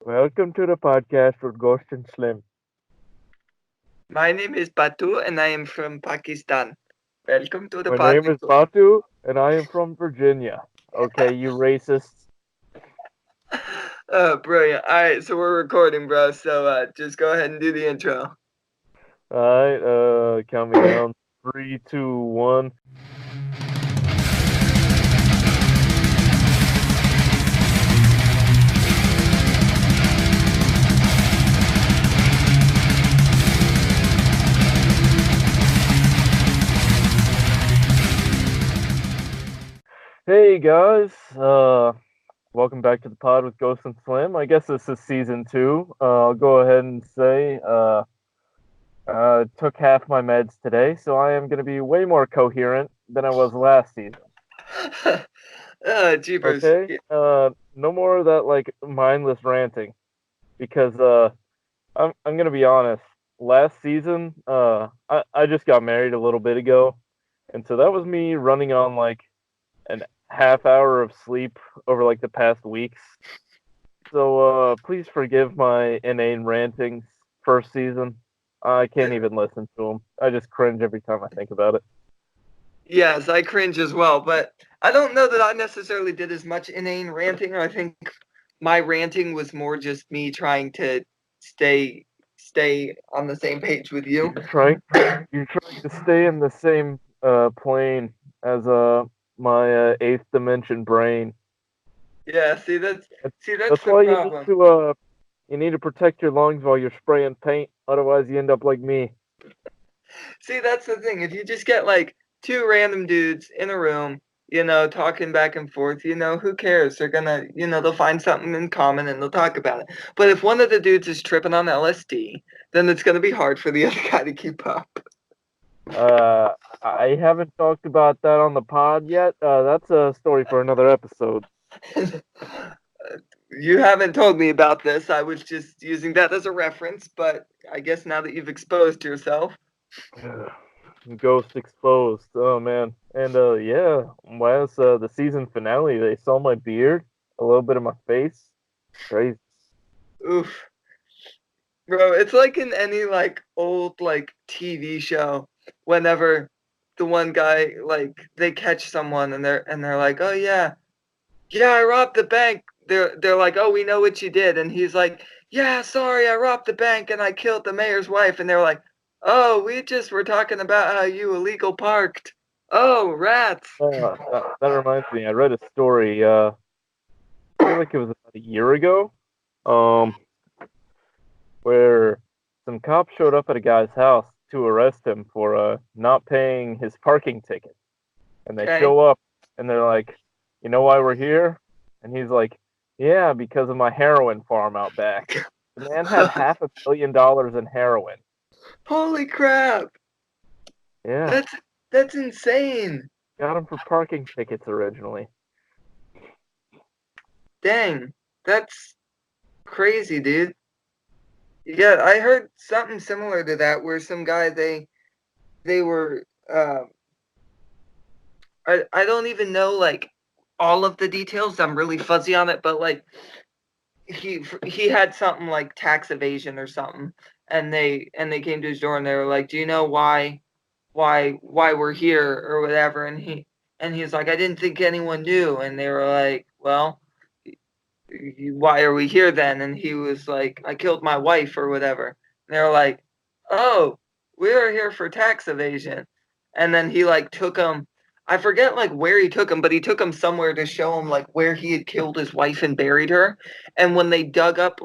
Welcome to the podcast with Ghost and Slim. My name is Batu and I am from Pakistan. Welcome to the My pod name with is Batu, and I am from Virginia. Okay, you racists. Brilliant. Alright, so we're recording, bro. So just go ahead and do the intro. Alright, count me down. Three, two, one. Hey guys, welcome back to the pod with Ghost and Slim. I guess this is season two. I'll go ahead and say, took half my meds today, so I am going to be way more coherent than I was last season. Jeepers. Okay, no more of that like mindless ranting because I'm gonna be honest. Last season, I just got married a little bit ago, and so that was me running on like an half hour of sleep over like the past weeks. So please forgive my inane rantings first season. I can't even listen to them. I just cringe every time I think about it. Yes, I cringe as well, but I don't know that I necessarily did as much inane ranting. I think my ranting was more just me trying to stay stay on the same page with you. You're trying, you're trying to stay in the same plane as my eighth dimension brain. Yeah, That's, see that's that's the why problem. you need to protect your lungs while you're spraying paint. Otherwise, you end up like me. See, that's the thing. If you just get like two random dudes in a room, talking back and forth, who cares? They're gonna, they'll find something in common and they'll talk about it. But if one of the dudes is tripping on LSD, then it's gonna be hard for the other guy to keep up. Uh, I haven't talked about that on the pod yet. That's a story for another episode. You haven't told me about this. I was just using that as a reference, but I guess now that you've exposed yourself. Ghost exposed. Oh man. And yeah, last the season finale, they saw my beard, a little bit of my face. Crazy. Oof. Bro, it's like in any like old like TV show whenever the one guy like they catch someone and they're like, "Oh yeah. Yeah, I robbed the bank." They're like, "Oh, we know what you did." And he's like, "Yeah, sorry, I robbed the bank and I killed the mayor's wife." And they're like, "Oh, we just were talking about how you illegal parked." Oh, rats. That reminds me. I read a story. I feel like it was about a year ago. Um, where some cops showed up at a guy's house to arrest him for not paying his parking ticket. And they Okay. show up and they're like, "You know why we're here?" And he's like, "Yeah, because of my heroin farm out back." The man had $500 million in heroin. Holy crap. Yeah, That's insane. got him for parking tickets originally. Dang. That's crazy, dude. Yeah, I heard something similar to that where some guy they were I don't even know like all of the details. I'm really fuzzy on it, but like he had something like tax evasion or something, and they came to his door and they were like, "Do you know why we're here or whatever?" And he's like, "I didn't think anyone knew." And they were like, "Well, why are we here then?" And he was like, "I killed my wife or whatever." And they were like, "Oh, we are here for tax evasion." And then he like took him. I forget like where he took him, but he took him somewhere to show him like where he had killed his wife and buried her. And when they dug up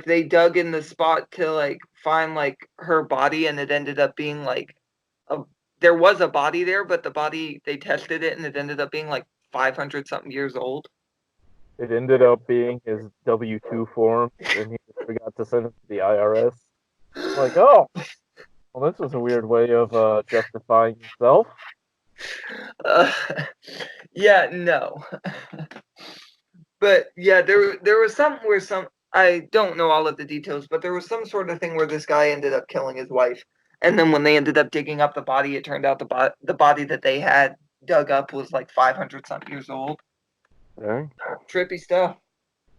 they dug in the spot to like find like her body, and it ended up being like a there was a body there, but the body they tested it and it ended up being like 500 something years old. It ended up being his W-2 forms, and he just forgot to send it to the IRS. Like, oh, well, this was a weird way of justifying himself. Uh, yeah, no. But yeah, there was something where some I don't know all of the details, but there was some sort of thing where this guy ended up killing his wife, and then when they ended up digging up the body, it turned out the body that they had dug up was like 500 something years old. Okay. Trippy stuff.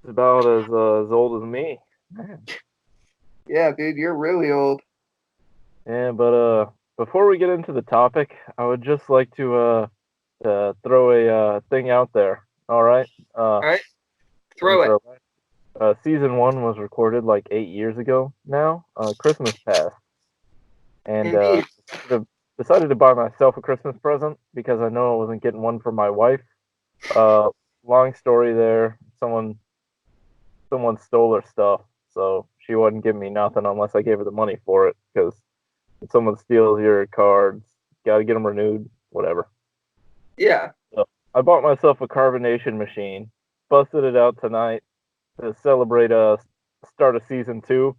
It's about as old as me. Man. Yeah, dude, you're really old. Yeah, but before we get into the topic, I would just like to throw a thing out there. All right. All right, Since throw it. season one was recorded like 8 years ago now, Christmas passed, and Indeed. decided to buy myself a Christmas present because I know I wasn't getting one for my wife. Uh, long story there. Someone stole her stuff, so she wouldn't give me nothing unless I gave her the money for it. Because if someone steals your cards, got to get them renewed, whatever. Yeah. So I bought myself a carbonation machine, busted it out tonight to celebrate start of season two.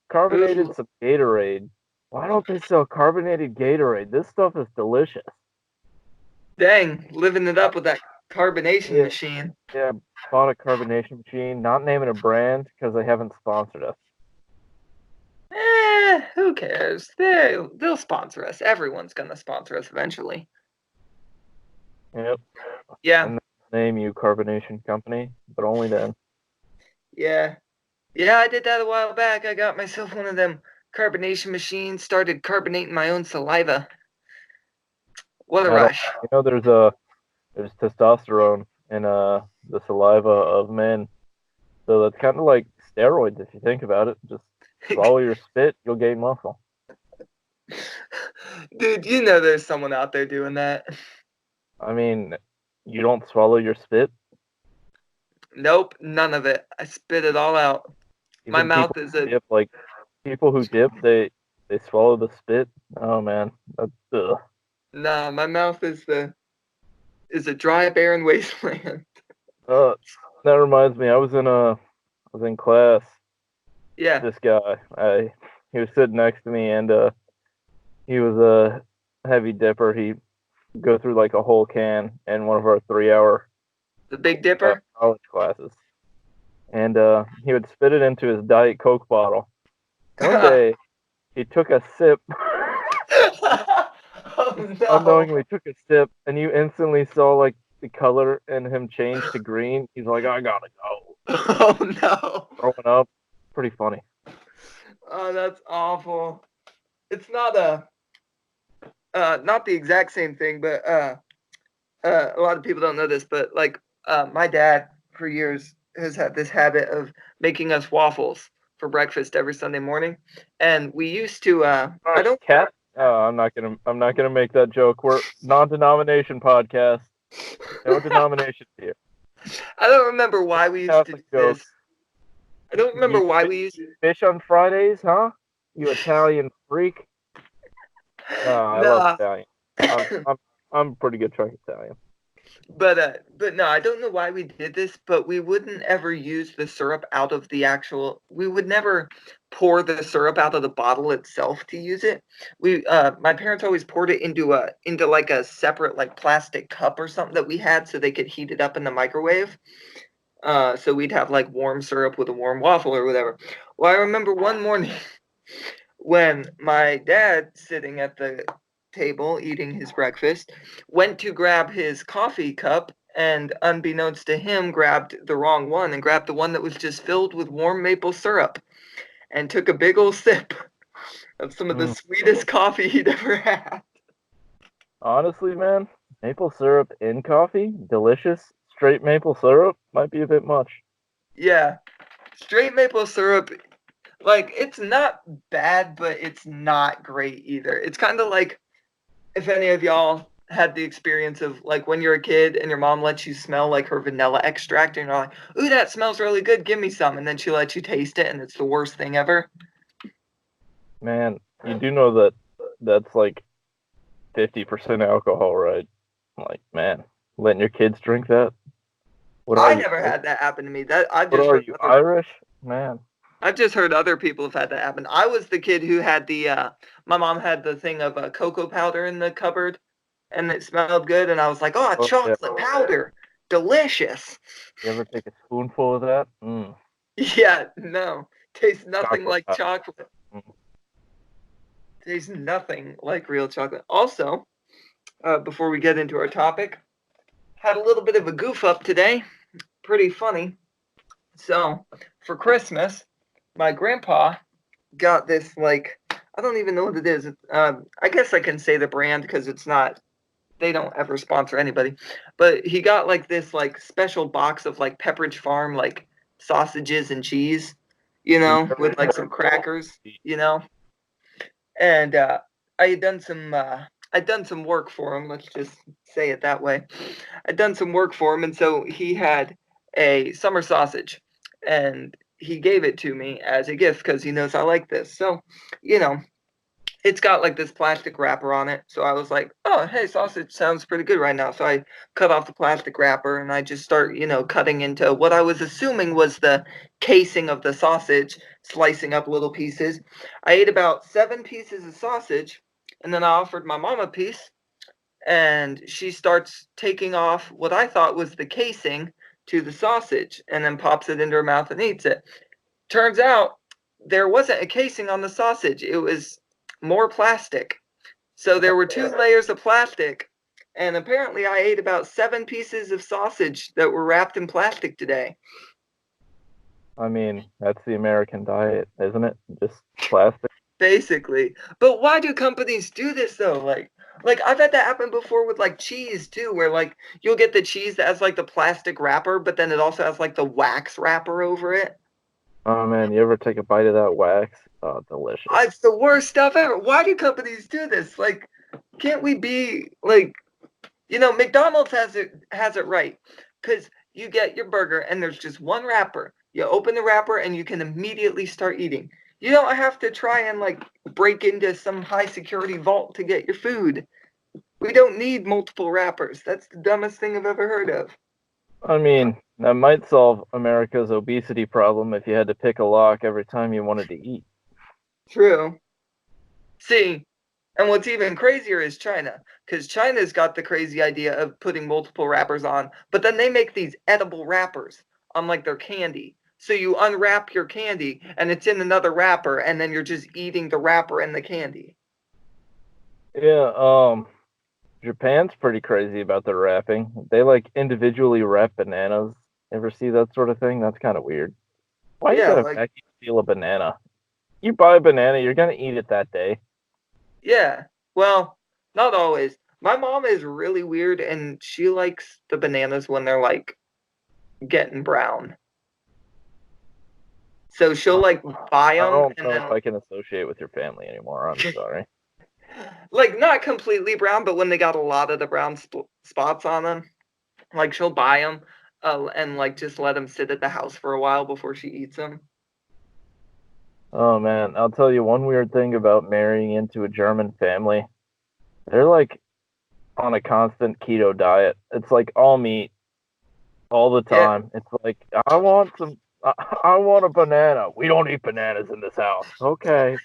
Carbonated Ooh, some Gatorade. Why don't they sell carbonated Gatorade? This stuff is delicious. dang, living it Uh, up with that carbonation yeah, machine. yeah. Bought a carbonation machine. Not naming a brand because they haven't sponsored us. Who cares? They'll sponsor us. Everyone's gonna sponsor us eventually. Yep. Yeah, And name you carbonation company, but only then. yeah, yeah. I did that a while back. I got myself one of them carbonation machines. Started carbonating my own saliva. What a I don't. rush! There's testosterone in the saliva of men, so that's kind of like steroids if you think about it. Just swallow your spit, you'll gain muscle. Dude, you know there's someone out there doing that. I mean, you don't swallow your spit. Nope, none of it. I spit it all out. My Even mouth people is who a dip, like people who dip, they swallow the spit. Oh man, that's nah. My mouth is a dry, barren wasteland. uh. That reminds me, I was in class. Yeah. This guy, he was sitting next to me, and he was a heavy dipper. He go through like a whole can in one of our 3 hour The Big Dipper? college classes, and he would spit it into his Diet Coke bottle. One Oh day, he took a sip, no. unknowingly took a sip, and you instantly saw like the color in him change to green. He's like, "I gotta go," Oh no. throwing up. Pretty funny. Oh, that's awful. It's not the exact same thing, but a lot of people don't know this, but like my dad for years has had this habit of making us waffles for breakfast every Sunday morning. And we used to I don't Cat. I'm not gonna make that joke. We're non-denomination podcast. No denominations here. I don't remember why we used to do Catholic this. jokes. I don't You remember eat why we used fish on Fridays, huh? You Italian freak. I love nah. Italian. I'm a pretty good chunk Italian. But no, I don't know why we did this, but we wouldn't ever use the syrup out of the actual. We would never pour the syrup out of the bottle itself to use it. My parents always poured it into like a separate like plastic cup or something that we had so they could heat it up in the microwave. So we'd have like warm syrup with a warm waffle or whatever. Well, I remember one morning when my dad, sitting at the table eating his breakfast, went to grab his coffee cup and, unbeknownst to him, grabbed the wrong one and grabbed the one that was just filled with warm maple syrup and took a big old sip of some of the Mm. sweetest coffee he'd ever had. Honestly, man, maple syrup in coffee, delicious. Straight maple syrup might be a bit much. Yeah, straight maple syrup, like, it's not bad, but it's not great either. It's kind of like if any of y'all had the experience of like when you're a kid and your mom lets you smell like her vanilla extract and you're like, ooh, that smells really good, give me some. And then she lets you taste it and it's the worst thing ever. Man, you do know that that's like 50% alcohol, right? Like, man, letting your kids drink that? What are I you? never had that happen to me. That What are you, Irish? Man. I've just heard other people have had that happen. I was the kid who had my mom had the thing of cocoa powder in the cupboard and it smelled good and I was like, oh, Oh yeah. chocolate powder, delicious. You ever take a spoonful of that? Mm. Yeah, no, tastes nothing Chocolate like powder. chocolate. Mm. Tastes nothing like real chocolate. Also, before we get into our topic, had a little bit of a goof up today. Pretty funny. So for Christmas, my grandpa got this like I don't even know what it is. I guess I can say the brand because it's not. They don't ever sponsor anybody, but he got like this like special box of like Pepperidge Farm like sausages and cheese, with like some crackers, and I had done some. I'd done some work for him. Let's just say it that way. I'd done some work for him, and so he had a summer sausage, and he gave it to me as a gift because he knows I like this. So, you know, it's got like this plastic wrapper on it. So I was like, oh, hey, sausage sounds pretty good right now. So I cut off the plastic wrapper and I just start, cutting into what I was assuming was the casing of the sausage, slicing up little pieces. I ate about 7 pieces of sausage and then I offered my mom a piece and she starts taking off what I thought was the casing to the sausage and then pops it into her mouth and eats it. Turns out there wasn't a casing on the sausage. It was more plastic. So there were 2 layers of plastic, and apparently I ate about 7 pieces of sausage that were wrapped in plastic today. I mean, that's the American diet, isn't it? Just plastic. Basically. But why do companies do this though? Like I've had that happen before with like cheese too, where like you'll get the cheese that has like the plastic wrapper, but then it also has like the wax wrapper over it. Oh man, you ever take a bite of that wax? Oh, delicious. It's the worst stuff ever. Why do companies do this? Like, can't we be like, McDonald's has it right because you get your burger and there's just one wrapper. You open the wrapper and you can immediately start eating. You don't have to try and like break into some high security vault to get your food. We don't need multiple wrappers. That's the dumbest thing I've ever heard of. I mean, that might solve America's obesity problem if you had to pick a lock every time you wanted to eat. True. See, and what's even crazier is China, because China's got the crazy idea of putting multiple wrappers on, but then they make these edible wrappers on like their candy. So you unwrap your candy and it's in another wrapper, and then you're just eating the wrapper and the candy. Yeah, Japan's pretty crazy about their wrapping. They like individually wrap bananas. Ever see that sort of thing? That's kind of weird. Why you Yeah, gotta like vacuum seal a banana? You buy a banana, you're gonna eat it that day. yeah. Well, not always. My mom is really weird and she likes the bananas when they're like getting brown. So she'll like buy I them don't and know then if I can associate with your family anymore. I'm sorry. like not completely brown, but when they got a lot of the brown spots on them, like she'll buy them and like just let them sit at the house for a while before she eats them. Oh man, I'll tell you one weird thing about marrying into a German family. They're like on a constant keto diet. It's like all meat all the Yeah, time. It's like I want a banana. We don't eat bananas in this house. Okay.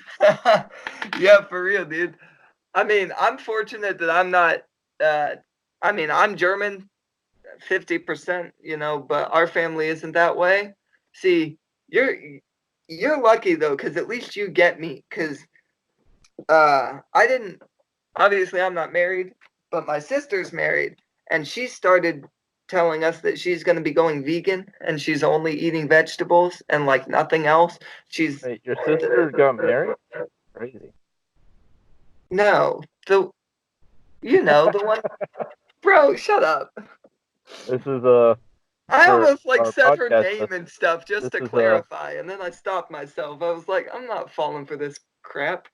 yeah, for real, dude. I mean, I'm fortunate that I'm not. Uh, I mean, I'm German, 50%, but our family isn't that way. See, you're lucky though, because at least you get me. Because I didn't. Obviously, I'm not married, but my sister's married, and she started telling us that she's going to be going vegan and she's only eating vegetables and like nothing else. She's Wait, your sister got married? Crazy. no, the one, bro. Shut up. This is I for almost like our said her podcast name listeners. and stuff just This to is clarify, and then I stopped myself. I was like, I'm not falling for this crap.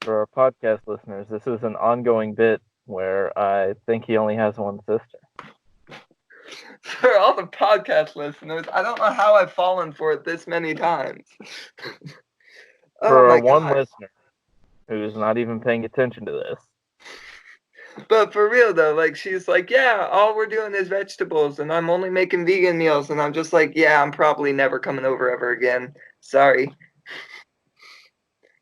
for our podcast listeners. This is an ongoing bit where I think he only has one sister. For all the podcast listeners, I don't know how I've fallen for it this many times. Oh For our my one god. listener who's not even paying attention to this. But for real though, like she's like, yeah, all we're doing is vegetables and I'm only making vegan meals, and I'm just like, yeah, I'm probably never coming over ever again. Sorry.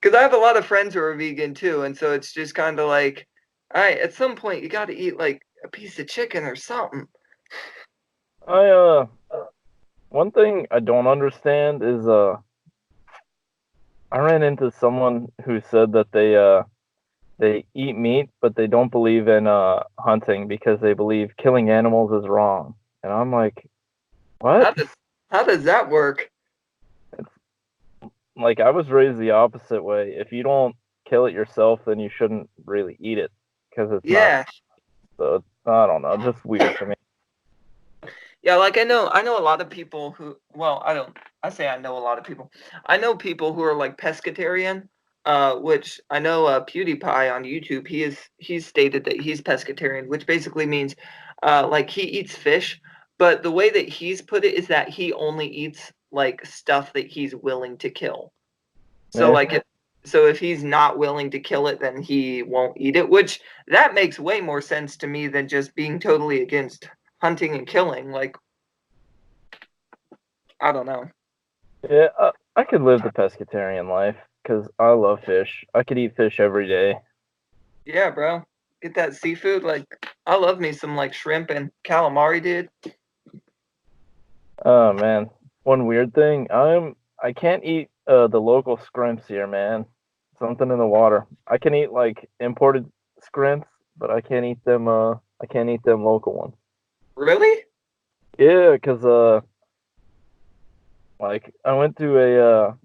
Because I have a lot of friends who are vegan too, and so it's just kind of like, all right, at some point you got to eat like a piece of chicken or something. I one thing I don't understand is I ran into someone who said that they eat meat but they don't believe in hunting because they believe killing animals is wrong. And I'm like, what? How does How does that work? Like I was raised the opposite way. If you don't kill it yourself, then you shouldn't really eat it because it's not. Yeah. So I don't know, just weird to me. Yeah, like I know a lot of people who, well, I say I know a lot of people. I know people who are like pescatarian, which I know PewDiePie on YouTube, he's stated that he's pescatarian, which basically means like he eats fish, but the way that he's put it is that he only eats like stuff that he's willing to kill. So Yeah, like so if he's not willing to kill it, then he won't eat it, which that makes way more sense to me than just being totally against hunting and killing. Like, I don't know. yeah. I could live the pescatarian life because I love fish. I could eat fish every day. Yeah, bro. Get that seafood. Like, I love me some like shrimp and calamari, dude. Oh man, one weird thing. I can't eat the local scrimps here, man. Something in the water. I can eat like imported scrimps, but I can't eat them. I can't eat them local ones. Really? Yeah, cause like I went to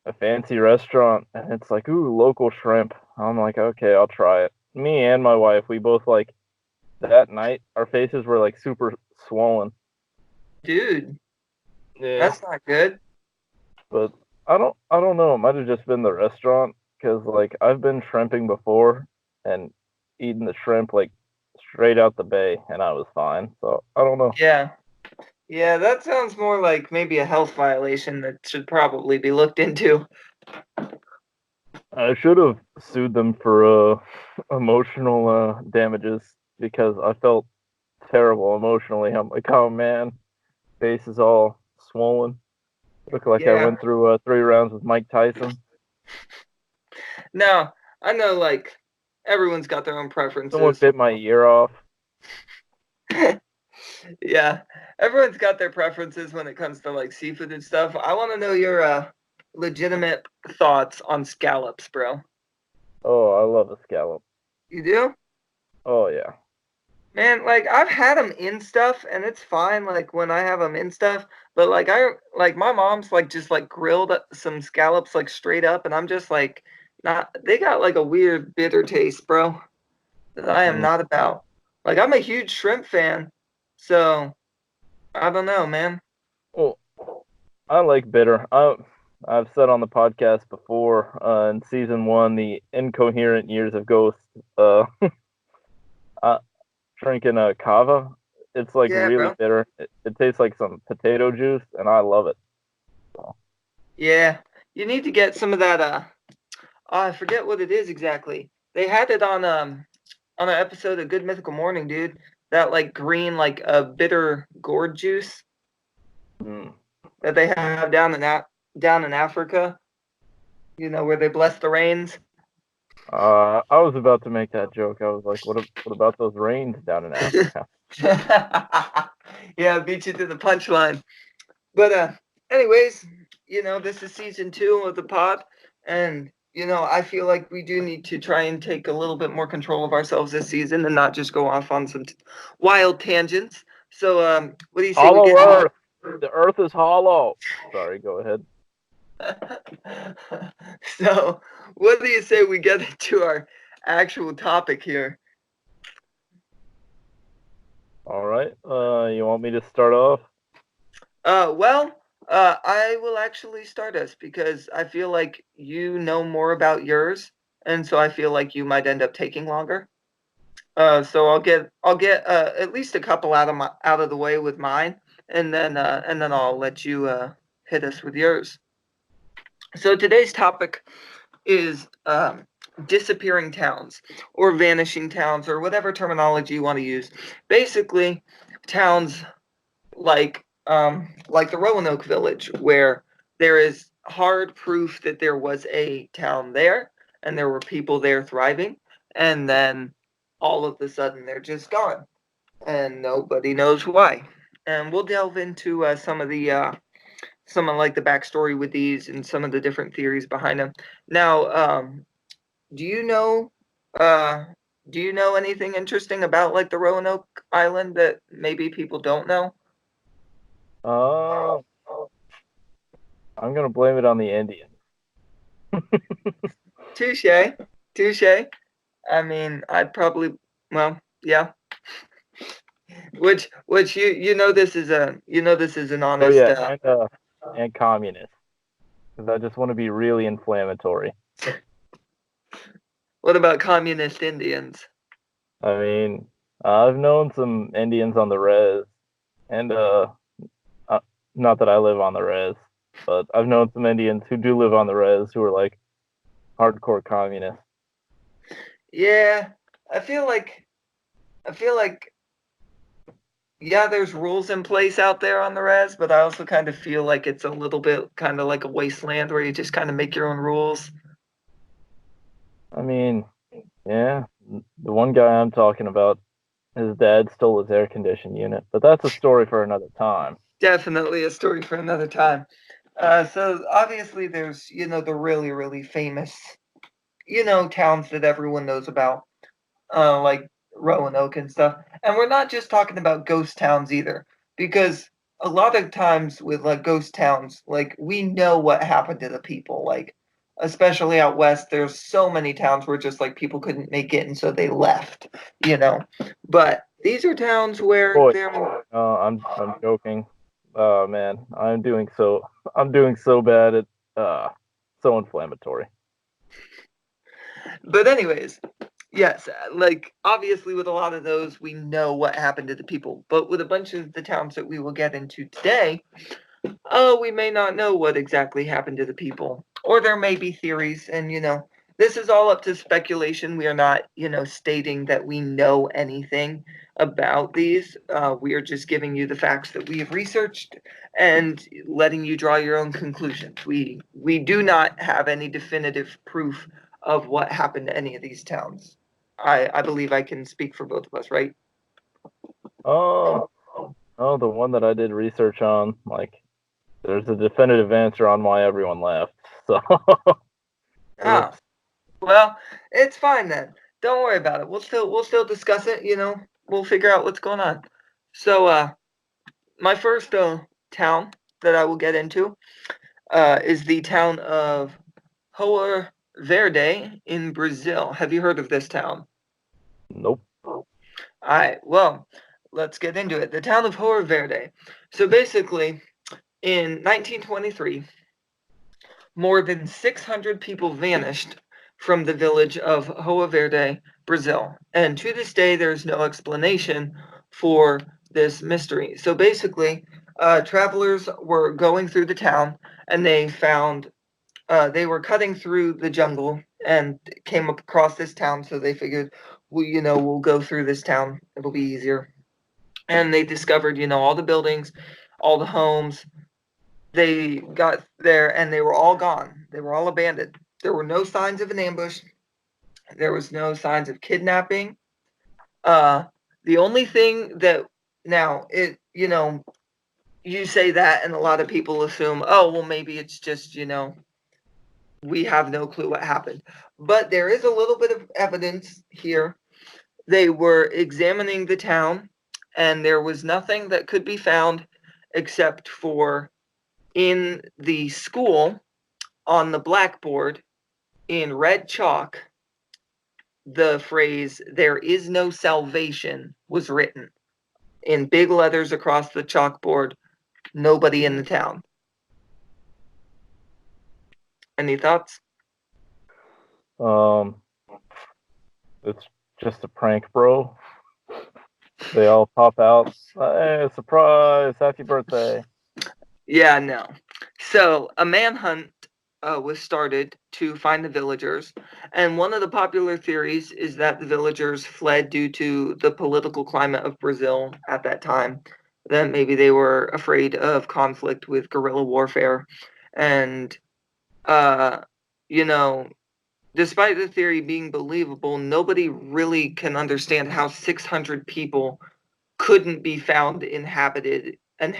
a fancy restaurant and it's like, ooh, local shrimp. I'm like, okay, I'll try it. Me and my wife, we both like that night. Our faces were like super swollen. Dude, Yeah, that's not good. but I don't know. It might have just been the restaurant because like I've been shrimping before and eating the shrimp like straight out the bay and I was fine. So I don't know. Yeah. Yeah, that sounds more like maybe a health violation that should probably be looked into. I should have sued them for emotional damages because I felt terrible emotionally. I'm like, oh man, face is all swollen. Look like I Yeah. went through 3 rounds with Mike Tyson. Now, I know like everyone's got their own Someone preferences. bit my ear off. Yeah. Everyone's got their preferences when it comes to like seafood and stuff. I want to know your legitimate thoughts on scallops, bro. Oh, I love a scallop. You do? Oh yeah. Man, like I've had them in stuff and it's fine like when I have them in stuff, but like my mom's like just like grilled some scallops like straight up and I'm just like not they got like a weird bitter taste, bro, that I am Mm. not about. Like I'm a huge shrimp fan. So, I don't know, man. Well, I like bitter. I've said on the podcast before in season 1, the incoherent years of Ghost. Uh, I, drinking a cava. It's like Yeah, really bro. bitter. It tastes like some potato juice, and I love it. So, Yeah. You need to get some of that oh, I forget what it is exactly. They had it on an episode of Good Mythical Morning, dude. That like green, like bitter gourd juice mm. that they have down in Africa. You know where they bless the rains. I was about to make that joke. I was like, what about those rains down in Africa? Yeah, beat you to the punchline. But anyways, this is season 2 of the pod, and I feel like we do need to try and take a little bit more control of ourselves this season and not just go off on some wild tangents. So, what do you say we Hollow get Earth. The Earth is hollow. Sorry, go ahead. So, what do you say we get into our actual topic here? All right. You want me to start off? Well, I will actually start us because I feel like you know more about yours, and so I feel like you might end up taking longer. So I'll get at least a couple out of the way with mine, and then I'll let you hit us with yours. So today's topic is disappearing towns or vanishing towns or whatever terminology you want to use. Basically, towns like the Roanoke Village, where there is hard proof that there was a town there and there were people there thriving, and then all of a sudden they're just gone and nobody knows why. And we'll delve into some of like the backstory with these and some of the different theories behind them. Now, do you know uh, do you know anything interesting about like the Roanoke Island that maybe people don't know? Uh, I'm gonna blame it on the Indians. Touche, touche. I mean, I'd probably, well, yeah. Which this is an Oh honest. yeah, and communists. Because I just want to be really inflammatory. What about communist Indians? I mean, I've known some Indians on the res, and not that I live on the res, but I've known some Indians who do live on the res who are like hardcore communists. Yeah, I feel like I feel like yeah, there's rules in place out there on the res, but I also kind of feel like it's a little bit kind of like a wasteland where you just kind of make your own rules. I mean, yeah, the one guy I'm talking about, his dad stole his air conditioning unit, but that's a story for another time. Definitely a story for another time. So obviously there's, the really, really famous, towns that everyone knows about, like Roanoke and stuff. And we're not just talking about ghost towns either, because a lot of times with like ghost towns, like we know what happened to the people. Like, especially out west, there's so many towns where just like people couldn't make it and so they left, you know. But these are towns where Boy, they're I'm joking. Oh man, I'm doing so bad at so inflammatory. but anyways, yes, like obviously with a lot of those we know what happened to the people. But with a bunch of the towns that we will get into today, oh, we may not know what exactly happened to the people. Or there may be theories, and this is all up to speculation. We are not, stating that we know anything about these. We are just giving you the facts that we have researched and letting you draw your own conclusions. We do not have any definitive proof of what happened to any of these towns. I believe I can speak for both of us, right? Um, oh, the one that I did research on, like, there's a definitive answer on why everyone left. So, Ah, oops. well, it's fine then. Don't worry about it. We'll still discuss it, We'll figure out what's going on. So my first town that I will get into is the town of Hoa Verde in Brazil. Have you heard of this town? Nope. Alright, well, let's get into it. The town of Hoa Verde. So basically, in 1923, more than 600 people vanished from the village of Hoa Verde, Brazil. And to this day, there's no explanation for this mystery. So basically, travelers were going through the town and they were cutting through the jungle and came across this town. So they figured, we'll go through this town. It'll be easier. And they discovered, all the buildings, all the homes, they got there and they were all gone. They were all abandoned. There were no signs of an ambush. There was no signs of kidnapping. Uh, the only thing that now you say that and a lot of people assume, oh, well, maybe it's just, we have no clue what happened. But there is a little bit of evidence here. They were examining the town and there was nothing that could be found except for in the school on the blackboard in red chalk, the phrase, "There is no salvation," was written in big letters across the chalkboard. Nobody in the town. Any thoughts? Um, it's just a prank, bro. They all pop out. Hey, surprise! Happy birthday! Yeah, no. So a manhunt was started to find the villagers, and one of the popular theories is that the villagers fled due to the political climate of Brazil at that time. That maybe they were afraid of conflict with guerrilla warfare, and uh, you know, despite the theory being believable, nobody really can understand how 600 people couldn't be found inhabited and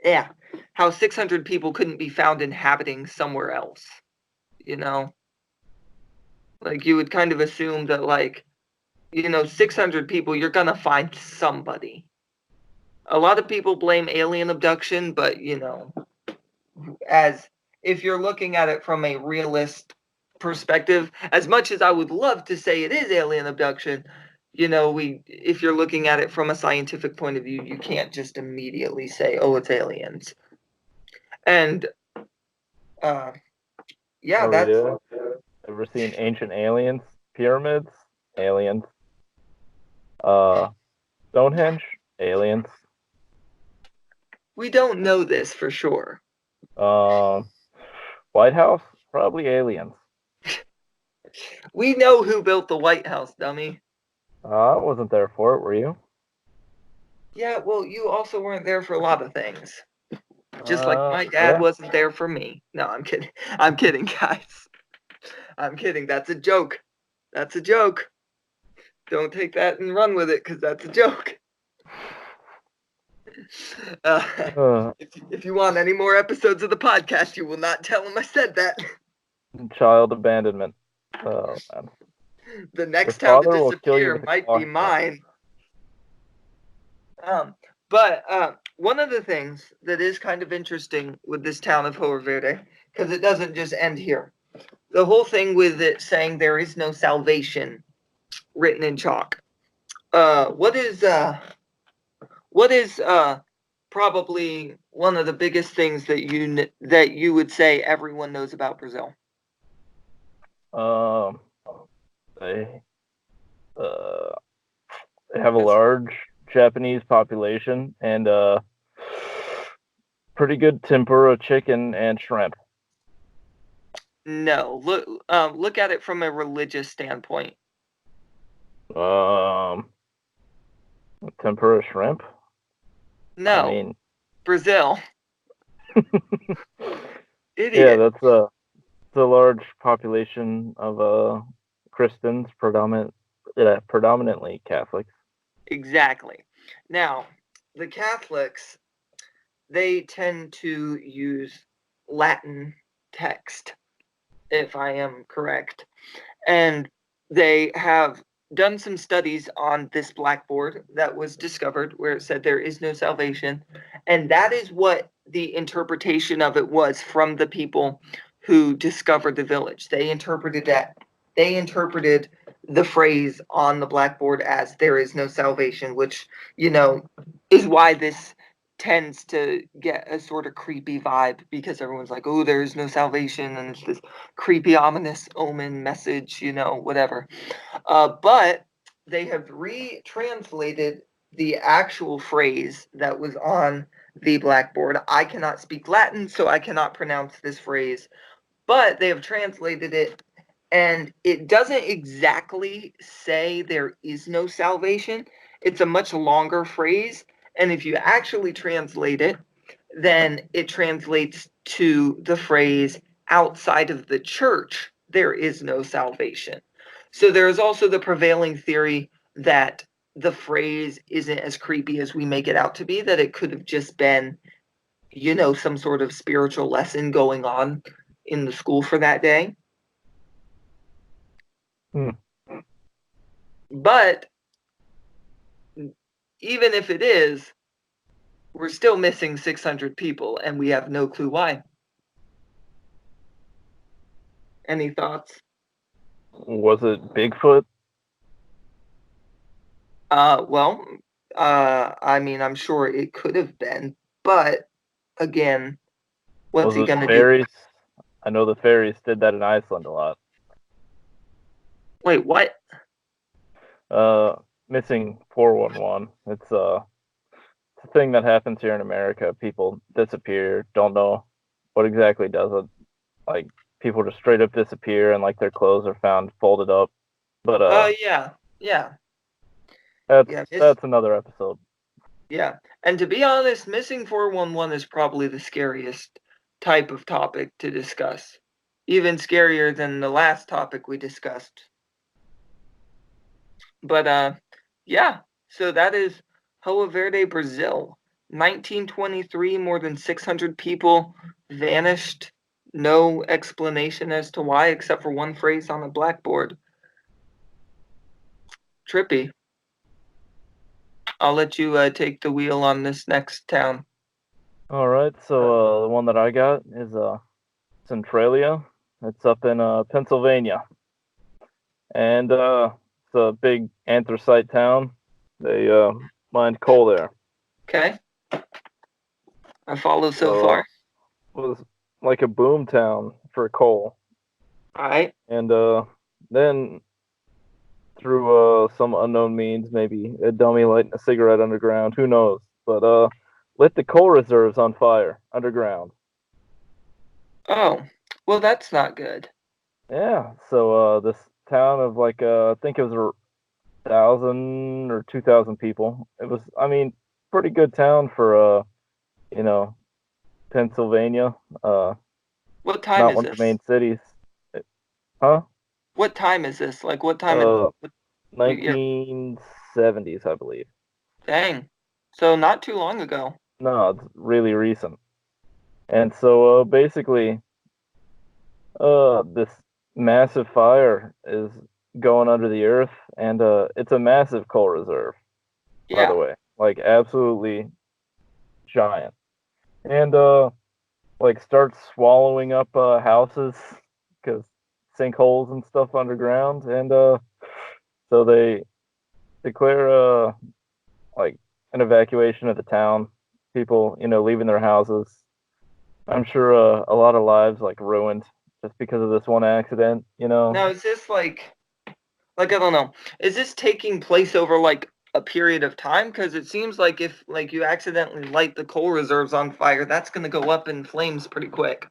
yeah, how 600 people couldn't be found inhabiting somewhere else, you know? Like you would kind of assume that 600 people you're going to find somebody. A lot of people blame alien abduction, but as if you're looking at it from a realist perspective, as much as I would love to say it is alien abduction, if you're looking at it from a scientific point of view, you can't just immediately say, "Oh, it's aliens." And yeah, Oh, that's yeah. Ever seen Ancient Aliens? Pyramids? Aliens. Stonehenge? Aliens. we don't know this for sure. White House? Probably aliens. We know who built the White House, dummy. I wasn't there for it, were you? Yeah, well, you also weren't there for a lot of things. Just like my dad Yeah. wasn't there for me. No, I'm kidding. I'm kidding, guys. I'm kidding. That's a joke. That's a joke. Don't take that and run with it, because that's a joke. Uh, If you want any more episodes of the podcast, you will not tell him I said that. child abandonment. Oh, man. The next Your town to father will kill you disappear with a might clock be top. mine. But one of the things that is kind of interesting with this town of Joa Verde, because it doesn't just end here. The whole thing with it saying there is no salvation written in chalk. What is probably one of the biggest things that you would say everyone knows about Brazil? They they have a large Japanese population and pretty good tempura chicken and shrimp. No, look at it from a religious standpoint. Tempura shrimp. No, I mean, Brazil. yeah, Idiot. that's a large population of Christians, predominantly Catholics. Exactly. Now, the Catholics, they tend to use Latin text, if I am correct. And they have done some studies on this blackboard that was discovered where it said there is no salvation. And that is what the interpretation of it was from the people who discovered the village. They interpreted the phrase on the blackboard as there is no salvation, which, is why this tends to get a sort of creepy vibe, because everyone's like, oh, there is no salvation, and it's this creepy, ominous omen message, whatever. But they have retranslated the actual phrase that was on the blackboard. I cannot speak Latin, so I cannot pronounce this phrase, but they have translated it, and it doesn't exactly say there is no salvation. It's a much longer phrase, and if you actually translate it, then it translates to the phrase outside of the church, there is no salvation. So there is also the prevailing theory that the phrase isn't as creepy as we make it out to be, that it could have just been, some sort of spiritual lesson going on in the school for that day. But even if it is, we're still missing 600 people, and we have no clue why. Any thoughts? Was it Bigfoot? I mean, I'm sure it could have been, but again, what's Was he it gonna do? fairies? I know the fairies did that in Iceland a lot. Wait, what? Missing 411. It's a thing that happens here in America. People disappear, don't know what exactly does it. Like, people just straight up disappear, and like their clothes are found folded up. But yeah. that's another episode. Yeah, and to be honest, missing 411 is probably the scariest type of topic to discuss. Even scarier than the last topic we discussed. But yeah, so that is Joa Verde, Brazil. 1923, more than 600 people vanished. No explanation as to why, except for one phrase on the blackboard. Trippy. I'll let you take the wheel on this next town. All right, so the one that I got is Centralia. It's up in Pennsylvania, and it's a big anthracite town. They mined coal there. Okay. I follow so So far. it was like a boom town for coal. All right. And then through some unknown means, maybe a dummy lighting a cigarette underground, who knows? But lit the coal reserves on fire underground. Oh, well, that's not good. Yeah, so this town of like I think it was 1,000 or 2,000 people. It was, I mean, pretty good town for you know, Pennsylvania. What time Not is one of the this? main cities. Huh? What time is this? Like, what time in Uh, what year? 1970s, I believe. Dang. So not too long ago. No, it's really recent. And so basically, this massive fire is going under the earth, and it's a massive coal reserve, by the Yeah. way, like absolutely giant, and like starts swallowing up houses because sinkholes and stuff underground, and so they declare like an evacuation of the town. People, leaving their houses. I'm sure a lot of lives like ruined just because of this one accident. Now, is this like I don't know. Is this taking place over like a period of time? Because it seems like if like you accidentally light the coal reserves on fire, that's gonna go up in flames pretty quick.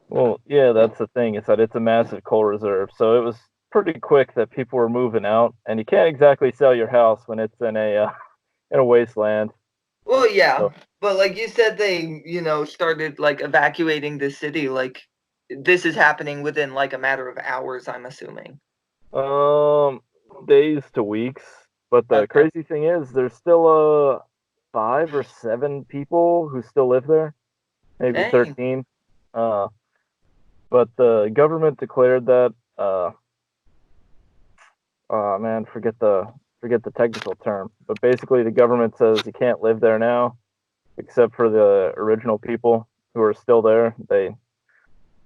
Well, yeah, that's the thing is that it's a massive coal reserve, so it was pretty quick that people were moving out, and you can't exactly sell your house when it's in a in a wasteland. Well, yeah, So, but like you said, they started like evacuating the city. Like this is happening within like a matter of hours, I'm assuming. um, days to weeks. But the Okay. crazy thing is, there's still 5 or 7 people who still live there, maybe Dang. 13. Uh, but the government declared that oh man, forget the technical term, but basically the government says you can't live there now, except for the original people who are still there. They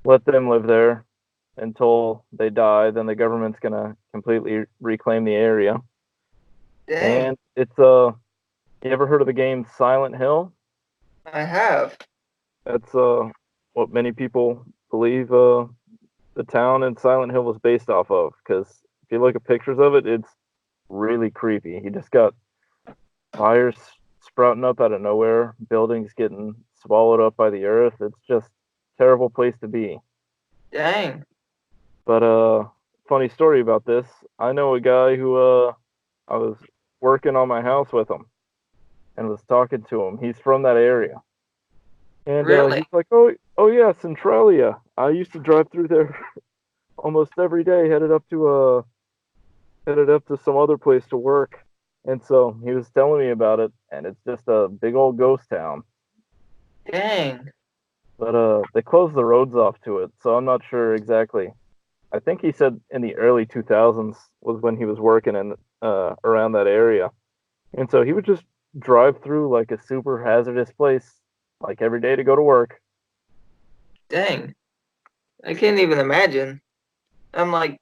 let them live there until they die. Then the government's gonna completely reclaim the area. Dang. And it's you ever heard of the game Silent Hill? I have. That's what many people believe the town in Silent Hill was based off of. Because if you look at pictures of it, it's really creepy. You just got fires sprouting up out of nowhere, buildings getting swallowed up by the earth. It's just a terrible place to be. Dang. But funny story about this. I know a guy who I was working on my house with him and was talking to him. He's from that area. And Really? he's like, "Oh yeah, Centralia. I used to drive through there almost every day, headed up to some other place to work." And so he was telling me about it, and it's just a big old ghost town. Dang. But they closed the roads off to it, so I'm not sure exactly. I think he said in the early 2000s was when he was working in around that area, and so he would just drive through like a super hazardous place like every day to go to work. Dang. I can't even imagine. I'm like,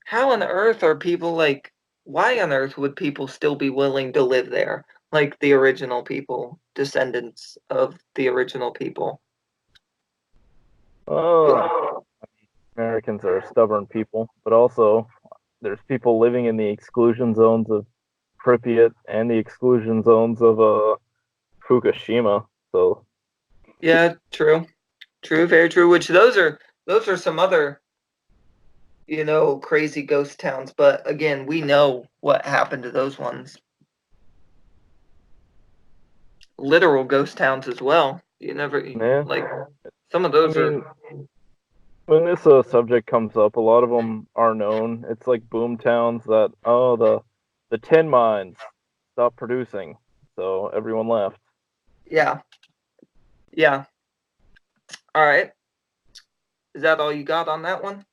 how on earth are people like, why on earth would people still be willing to live there? Like the original people, descendants of the original people. Oh, Americans are stubborn people, but also there's people living in the exclusion zones of Pripyat and the exclusion zones of Fukushima. So Yeah, true. True, very true. Which those are some other, crazy ghost towns, but again, we know what happened to those ones. Literal ghost towns as well. You never yeah, like some of I those are mean, when this subject comes up, a lot of them are known. It's like boom towns that the tin mines stopped producing, so everyone left. yeah. Yeah. All right. Is that all you got on that one?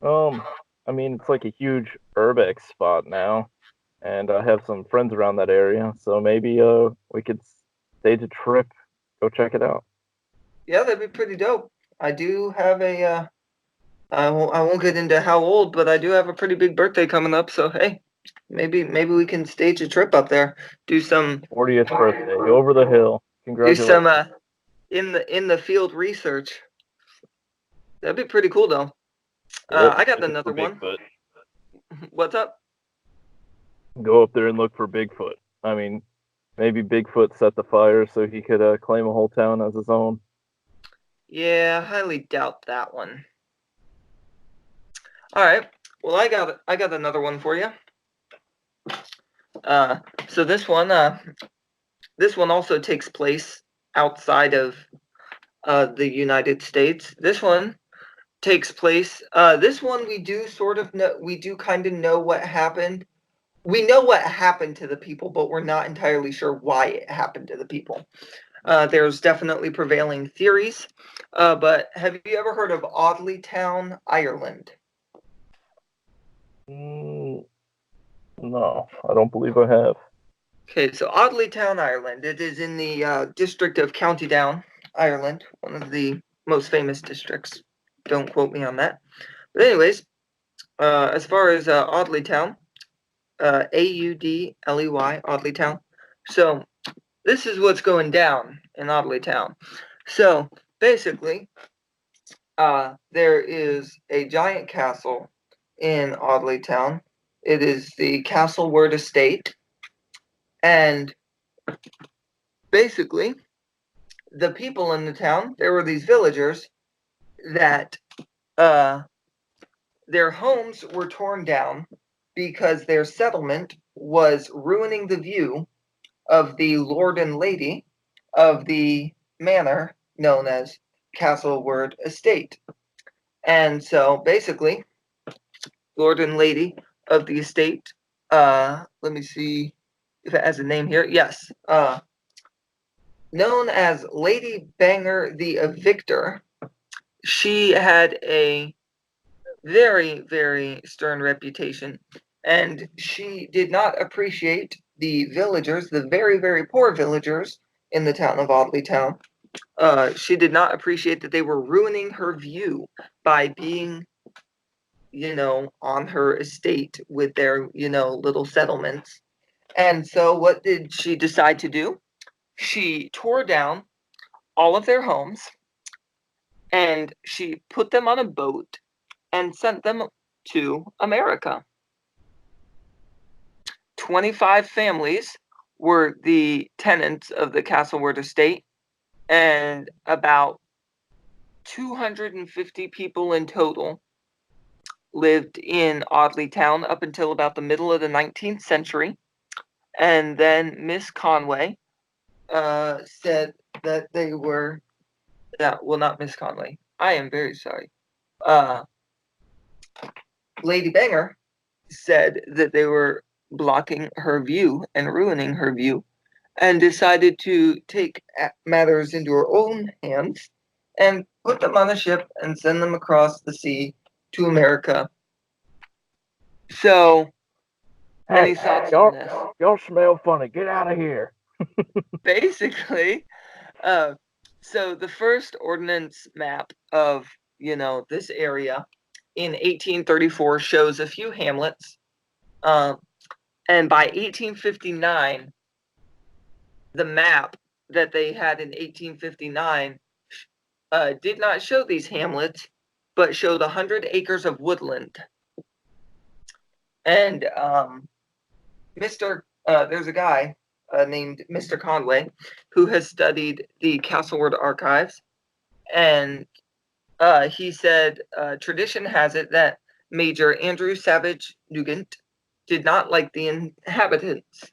Um, I mean it's like a huge urbex spot now, and I have some friends around that area, so maybe we could stage a trip, go check it out. Yeah, that'd be pretty dope. I do have a. I won't get into how old, but I do have a pretty big birthday coming up. So hey, maybe we can stage a trip up there. Do some 40th birthday, over the hill. do some Congratulations. in the field research. That'd be pretty cool though. Yep, I got looking for another one. Bigfoot. What's up? Go up there and look for Bigfoot. I mean, maybe Bigfoot set the fire so he could claim a whole town as his own. Yeah, highly doubt that one. All right. Well, I got another one for you. So this one also takes place outside of the United States. This one takes place. This one we do sort of know. We do kind of know what happened. We know what happened to the people, but we're not entirely sure why it happened to the people. There's definitely prevailing theories. But have you ever heard of Audley Town, Ireland? Mm, no, I don't believe I have. Okay, so Audley Town, Ireland. It is in the district of County Down, Ireland, one of the most famous districts. Don't quote me on that. But anyways, as far as Audley Town, Audley, Audley Town. So this is what's going down in Audley Town. So basically, there is a giant castle in Audley Town. It is the Castleward Estate, and basically, the people in the town, there were these villagers that uh, their homes were torn down because their settlement was ruining the view of the lord and lady of the manor known as Castleward Estate. And so basically, lord and lady of the estate, let me see if it has a name here. Yes, known as Lady Banger the Evictor. She had a very, very stern reputation, and she did not appreciate the villagers, the very, very poor villagers in the town of Audley Town. She did not appreciate that they were ruining her view by being, on her estate with their, little settlements. And so, what did she decide to do? She tore down all of their homes and she put them on a boat and sent them to America. 25 families were the tenants of the Castleward Estate, and about 250 people in total lived in Audley Town up until about the middle of the 19th century. And then Miss Conway said that they were, well, not Miss Conway. I am very sorry. Lady Banger said that they were blocking her view and ruining her view, and decided to take matters into her own hands and put them on a ship and send them across the sea to America. So, any thoughts on this? Y'all smell funny. Get out of here. Basically, so the first ordnance map of this area in 1834 shows a few hamlets, and by 1859, the map that they had in 1859 did not show these hamlets, but showed 100 acres of woodland. And there's a guy named Mr. Conway who has studied the Castleward archives, and he said tradition has it that Major Andrew Savage Nugent did not like the inhabitants,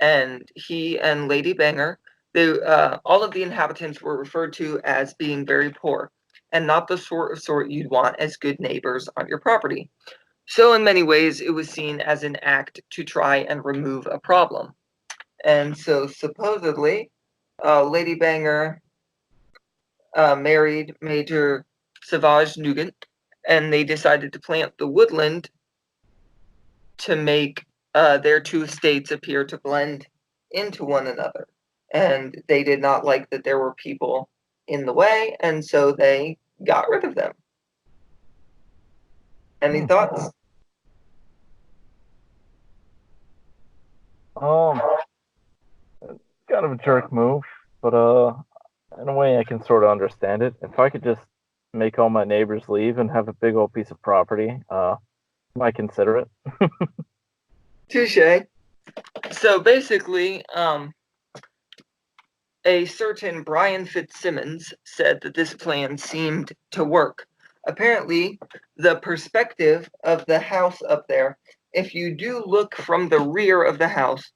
and he and Lady Banger, all of the inhabitants were referred to as being very poor and not the sort you'd want as good neighbors on your property. So in many ways, it was seen as an act to try and remove a problem. And so supposedly, Lady Banger married Major Savage Nugent, and they decided to plant the woodland to make their two estates appear to blend into one another. And they did not like that there were people in the way, and so they got rid of them. Any thoughts? Um, kind of a jerk move, but in a way I can sort of understand it. If I could just make all my neighbors leave and have a big old piece of property, might consider it. Touche. So basically, a certain Brian Fitzsimmons said that this plan seemed to work. Apparently, the perspective of the house up there, if you do look from the rear of the house,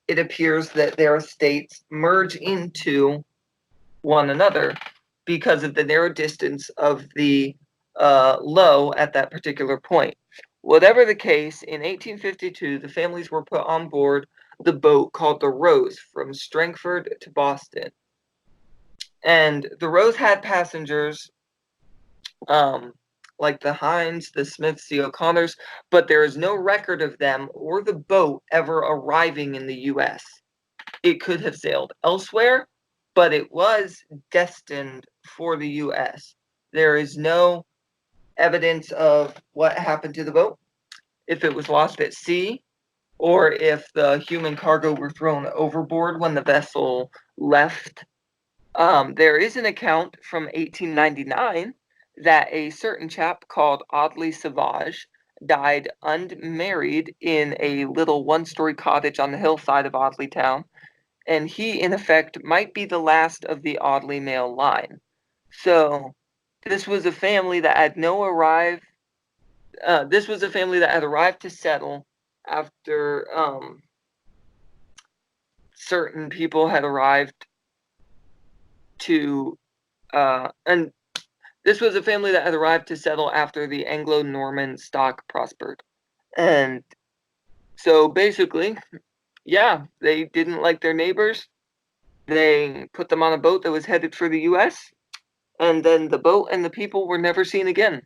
it appears that their estates merge into one another because of the narrow distance of the low at that particular point. Whatever the case, in 1852, the families were put on board the boat called the Rose from Strangford to Boston. And the Rose had passengers like the Hinds, the Smiths, the O'Connors, but there is no record of them or the boat ever arriving in the U.S. It could have sailed elsewhere, but it was destined for the U.S. There is no evidence of what happened to the boat, if it was lost at sea, or if the human cargo were thrown overboard when the vessel left. There is an account from 1899 that a certain chap called Audley Savage died unmarried in a little one-story cottage on the hillside of Audley Town, and he, in effect, might be the last of the Audley male line. So, this was a family that had this was a family that had arrived to settle after certain people had arrived to and this was a family that had arrived to settle after the Anglo-Norman stock prospered. And so basically, yeah, they didn't like their neighbors. They put them on a boat that was headed for the US, and then the boat and the people were never seen again.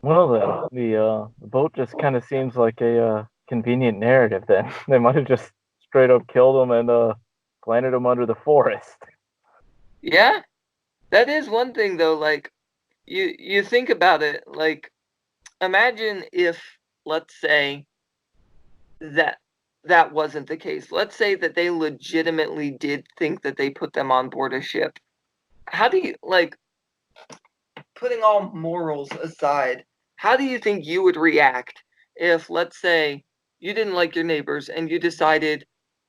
Well, then the boat just kind of seems like a convenient narrative. Then they might have just straight up killed them and planted them under the forest. Yeah, that is one thing though, like you think about it, like imagine if, let's say, that that wasn't the case. Let's say that they legitimately did think that they put them on board a ship. How do you, like, putting all morals aside, how do you think you would react if, let's say, you didn't like your neighbors and you decided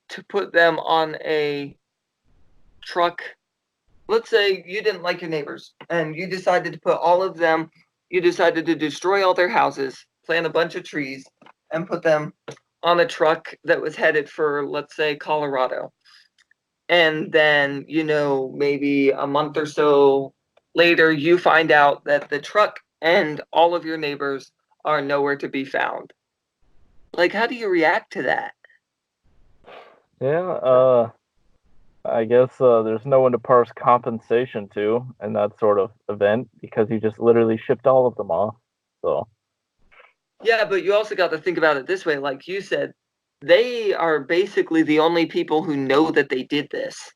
to put them on a truck? Let's say you didn't like your neighbors and you decided to put all of them, you decided to destroy all their houses, plant a bunch of trees, and put them on a truck that was headed for, let's say, Colorado. And then, maybe a month or so later, you find out that the truck and all of your neighbors are nowhere to be found. Like, how do you react to that? Yeah, I guess there's no one to parse compensation to in that sort of event because you just literally shipped all of them off. So Yeah, but you also got to think about it this way. Like you said, they are basically the only people who know that they did this.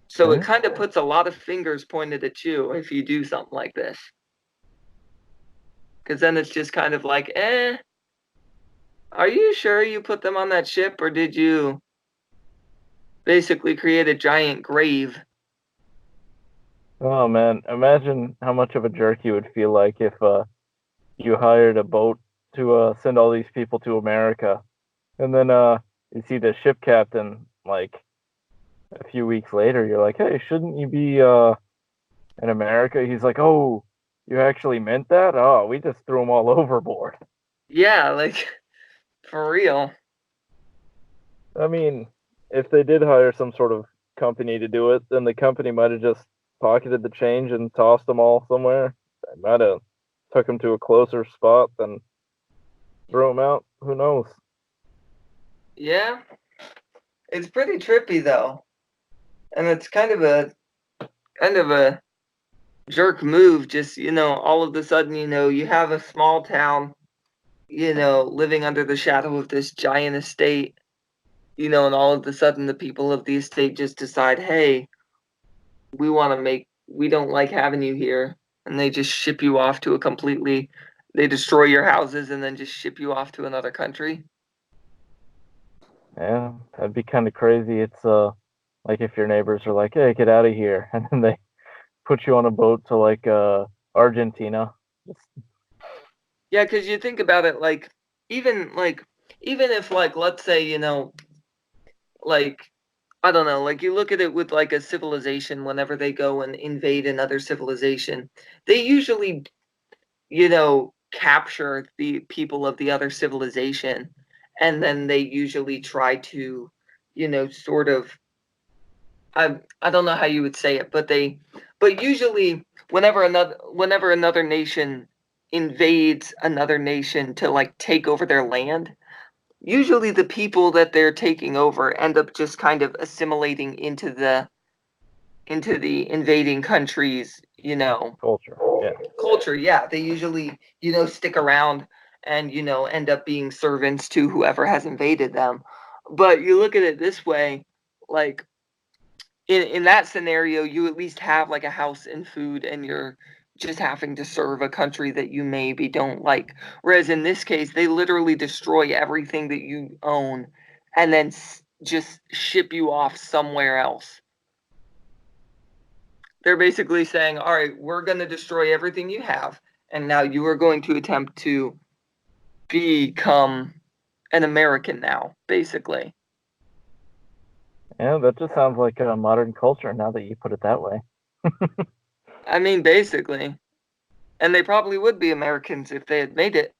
So it kind of puts a lot of fingers pointed at you if you do something like this. Because then it's just kind of like, are you sure you put them on that ship, or did you basically create a giant grave? oh man, imagine how much of a jerk you would feel like if you hired a boat to send all these people to America, and then you see the ship captain like a few weeks later. You're like, hey, shouldn't you be in America? He's like, oh, you actually meant that? Oh, we just threw them all overboard. Yeah, like, for real. I mean, if they did hire some sort of company to do it, then the company might have just pocketed the change and tossed them all somewhere. They might have took them to a closer spot than threw them out. Who knows? Yeah, it's pretty trippy though, and it's kind of a jerk move. Just all of a sudden, you have a small town, living under the shadow of this giant estate, and all of a sudden the people of the estate just decide, hey, we don't like having you here, and they just ship you off to they destroy your houses and then just ship you off to another country. Yeah, that'd be kind of crazy. It's like if your neighbors are like, "Hey, get out of here," and then they put you on a boat to like Argentina. Yeah, because you think about it, even like even if let's say like I don't know, like you look at it with like a civilization. Whenever they go and invade another civilization, they usually capture the people of the other civilization, and then they usually try to sort of I don't know how you would say it, but usually whenever another nation invades another nation to like take over their land, usually the people that they're taking over end up just kind of assimilating into the invading country's, Culture. Yeah. culture. Yeah, they usually, stick around and, end up being servants to whoever has invaded them. But you look at it this way, like in that scenario, you at least have like a house and food, and you're just having to serve a country that you maybe don't like. Whereas in this case, they literally destroy everything that you own and then just ship you off somewhere else. They're basically saying, all right, we're going to destroy everything you have, and now you are going to attempt to become an American now, basically. Yeah, that just sounds like a modern culture now that you put it that way. I mean, basically. And they probably would be Americans if they had made it,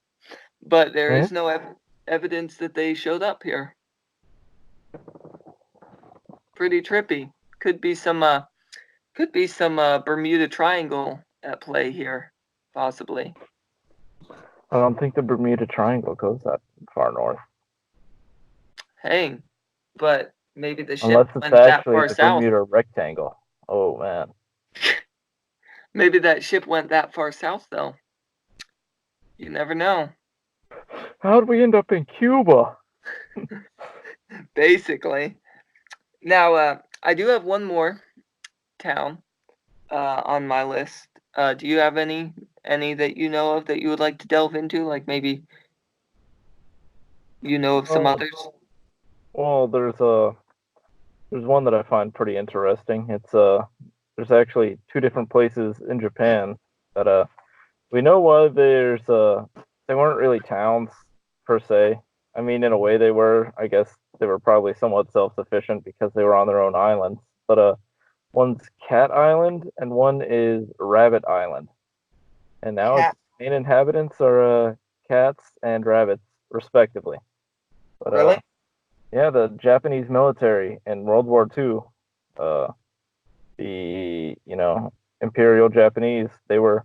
but there Yeah. is no evidence that they showed up here. Pretty trippy. Could be some Bermuda Triangle at play here, possibly. I don't think the Bermuda Triangle goes that far north. Hey, but maybe the ship Unless it's went that actually far the south. Bermuda Rectangle. Oh man. Maybe that ship went that far south, though. You never know. How'd we end up in Cuba? Basically. Now, I do have one more town on my list. Do you have any that you know of that you would like to delve into? Like maybe you know of some Oh, others? well, there's one that I find pretty interesting. It's there's actually two different places in Japan that we know why they weren't really towns per se. I mean, in a way they were. I guess they were probably somewhat self-sufficient because they were on their own islands. But one's Cat Island and one is Rabbit Island. And now its Cat. main inhabitants are cats and rabbits, respectively. But Really? yeah, the Japanese military in World War II, uh, the Imperial Japanese, they were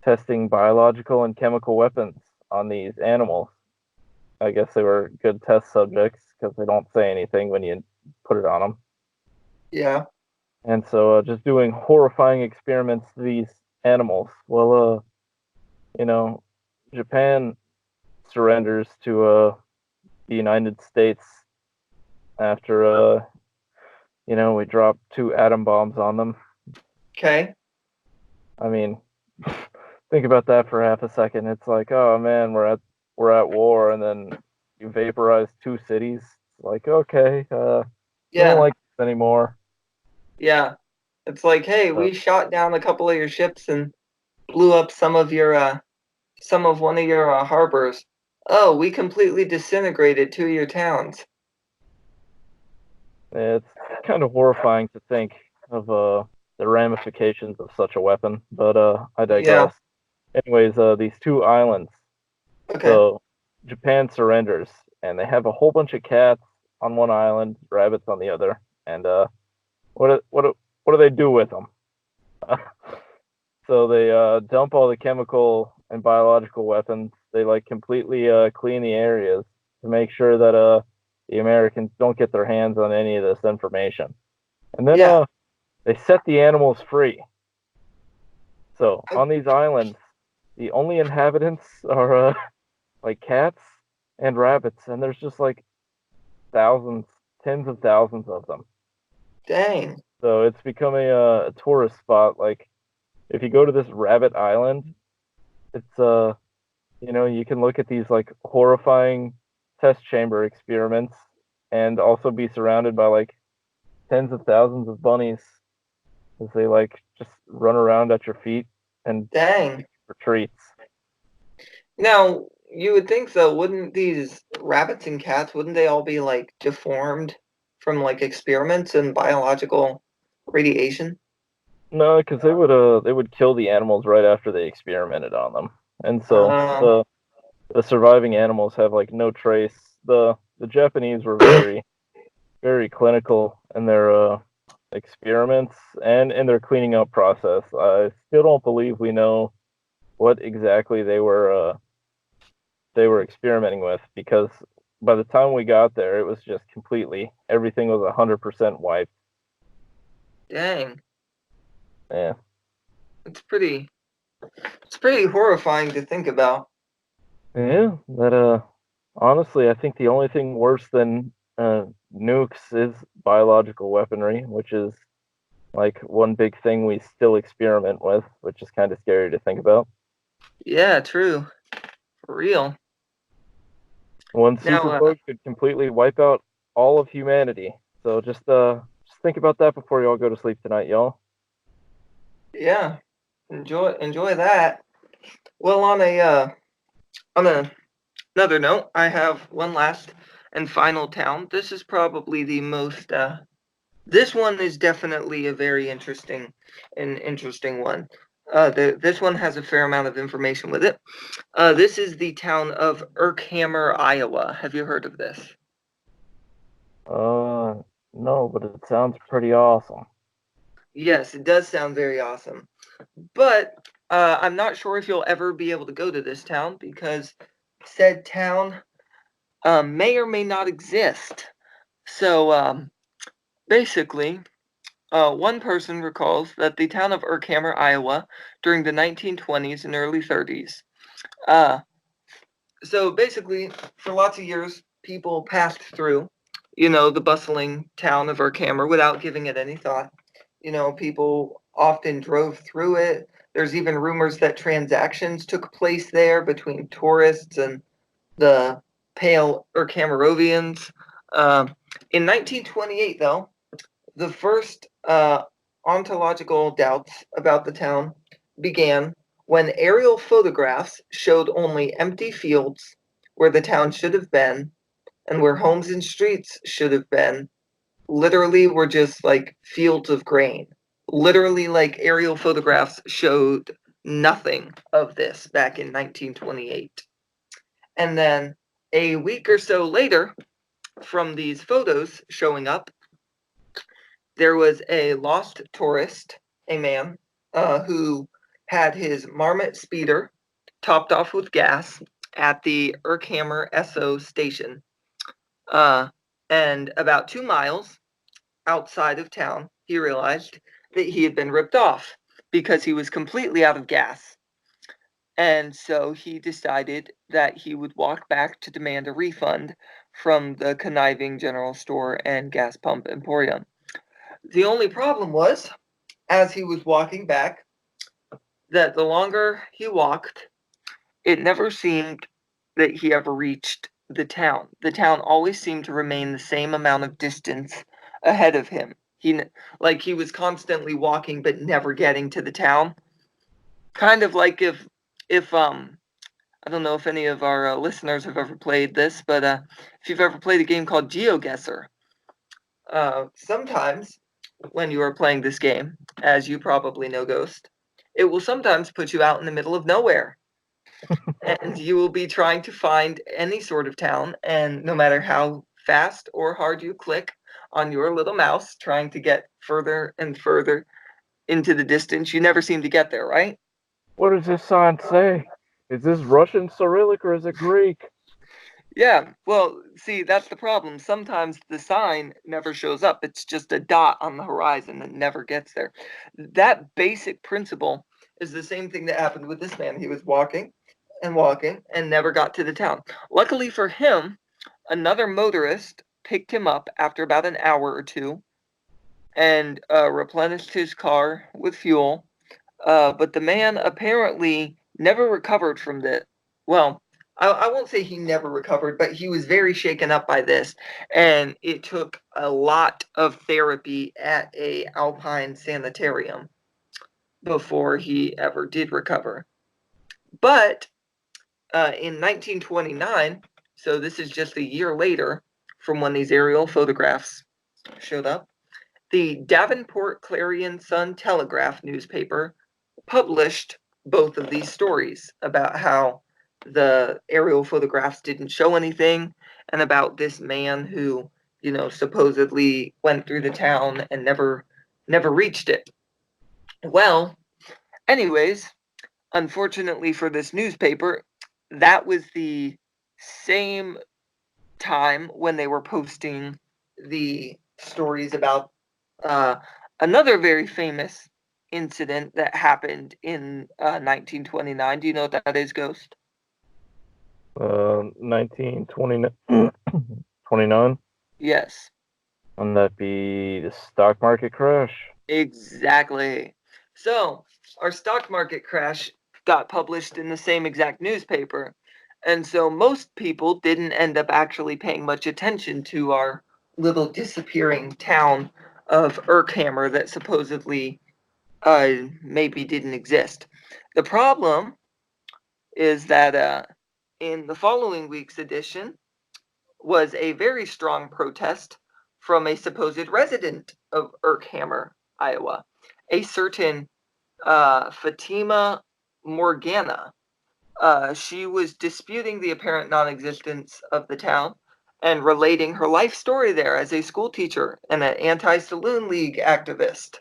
testing biological and chemical weapons on these animals. I guess they were good test subjects because they don't say anything when you put it on them. Yeah. And so, just doing horrifying experiments to these animals. Well, you know, Japan surrenders to the United States after we dropped two atom bombs on them. Okay. I mean, think about that for half a second. It's like, oh man, we're at war, and then you vaporize two cities. It's like, okay, we don't Yeah. like this anymore. Yeah. It's like, hey, Uh, we shot down a couple of your ships and blew up some of one of your harbors. Oh, we completely disintegrated two of your towns. it's kind of horrifying to think of the ramifications of such a weapon, but I Yeah. digress. Anyways, these two islands. Okay. So Japan surrenders, and they have a whole bunch of cats on one island, rabbits on the other, and what do they do with them? So they dump all the chemical and biological weapons. They like completely clean the areas to make sure that the Americans don't get their hands on any of this information. And then Yeah. they set the animals free. So Oh, on these islands, the only inhabitants are like cats and rabbits, and there's just like thousands tens of thousands of them. Dang. So it's becoming a tourist spot. Like if you go to this rabbit island, it's you can look at these like horrifying test chamber experiments and also be surrounded by like tens of thousands of bunnies as they like just run around at your feet and Dang. for treats. Now, you would think though, wouldn't these rabbits and cats, wouldn't they all be like deformed from like experiments and biological radiation? No, because they would kill the animals right after they experimented on them, and so Uh, the surviving animals have like no trace. The Japanese were very clinical in their experiments and in their cleaning up process. I still don't believe we know what exactly they were experimenting with because by the time we got there, it was just completely everything was 100% wiped. dang. Yeah, It's pretty horrifying to think about. yeah. That honestly, I think the only thing worse than nukes is biological weaponry, which is like one big thing we still experiment with, which is kind of scary to think about. Yeah, true. For real. One Now, superbug could completely wipe out all of humanity. So just think about that before you all go to sleep tonight, y'all. yeah, enjoy that. Well, on another note, I have one last and final town. This is probably the most this one is definitely a very interesting one. This one has a fair amount of information with it. This is the town of Erkhammer, Iowa. Have you heard of this? Uh, no, but it sounds pretty awesome. Yes, it does sound very awesome. But I'm not sure if you'll ever be able to go to this town because said town may or may not exist. So basically, one person recalls that the town of Erkhammer, Iowa, during the 1920s and early 30s. Uh, so basically, for lots of years, people passed through, the bustling town of Erkhammer without giving it any thought. People often drove through it. There's even rumors that transactions took place there between tourists and the pale Erkhammerovians. Uh, in 1928, though, the first ontological doubts about the town began when aerial photographs showed only empty fields where the town should have been and where homes and streets should have been. Literally, were just like fields of grain. Literally, like aerial photographs showed nothing of this back in 1928. And then a week or so later, from these photos showing up, there was a lost tourist, a man, who had his Marmot speeder topped off with gas at the Erkhammer Esso station. Uh, and about 2 miles outside of town, he realized that he had been ripped off because he was completely out of gas. And so he decided that he would walk back to demand a refund from the conniving general store and gas pump emporium. The only problem was, as he was walking back, that the longer he walked, it never seemed that he ever reached the town. The town always seemed to remain the same amount of distance ahead of him. Like he was constantly walking but never getting to the town. Kind of like if I don't know if any of our listeners have ever played this, but if you've ever played a game called GeoGuessr, sometimes when you are playing this game, as you probably know, Ghost, it will sometimes put you out in the middle of nowhere. And you will be trying to find any sort of town, and no matter how fast or hard you click on your little mouse, trying to get further and further into the distance, you never seem to get there, right? What does this sign say? Is this Russian Cyrillic or is it Greek? Yeah, well, see, that's the problem. Sometimes the sign never shows up. It's just a dot on the horizon that never gets there. That basic principle is the same thing that happened with this man. He was walking and never got to the town. Luckily for him, another motorist picked him up after about an hour or two and replenished his car with fuel. But the man apparently never recovered from this. Well, I won't say he never recovered, but he was very shaken up by this, and it took a lot of therapy at a Alpine sanitarium before he ever did recover. But in 1929, so this is just a year later from when these aerial photographs showed up, the Davenport Clarion Sun Telegraph newspaper published both of these stories about how the aerial photographs didn't show anything and about this man who, supposedly went through the town and never reached it. Well, anyways, unfortunately for this newspaper, that was the same time when they were posting the stories about another very famous incident that happened in 1929. Do you know what that is, Ghost? 1929. Yes. Wouldn't that be the stock market crash? Exactly. So, our stock market crash got published in the same exact newspaper. And so most people didn't end up actually paying much attention to our little disappearing town of Erkhammer that supposedly maybe didn't exist. The problem is that in the following week's edition was a very strong protest from a supposed resident of Erkhammer, Iowa, a certain Fatima Morgana. She was disputing the apparent non-existence of the town and relating her life story there as a school teacher and an anti-saloon league activist.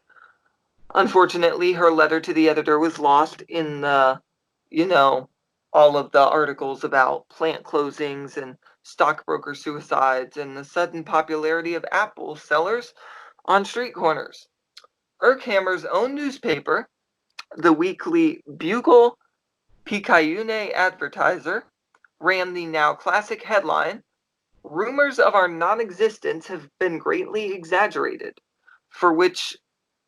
Unfortunately, her letter to the editor was lost in the, all of the articles about plant closings and stockbroker suicides and the sudden popularity of apple sellers on street corners. Erkhammer's own newspaper, the weekly Bugle Picayune Advertiser, ran the now classic headline, "Rumors of our non-existence have been greatly exaggerated," for which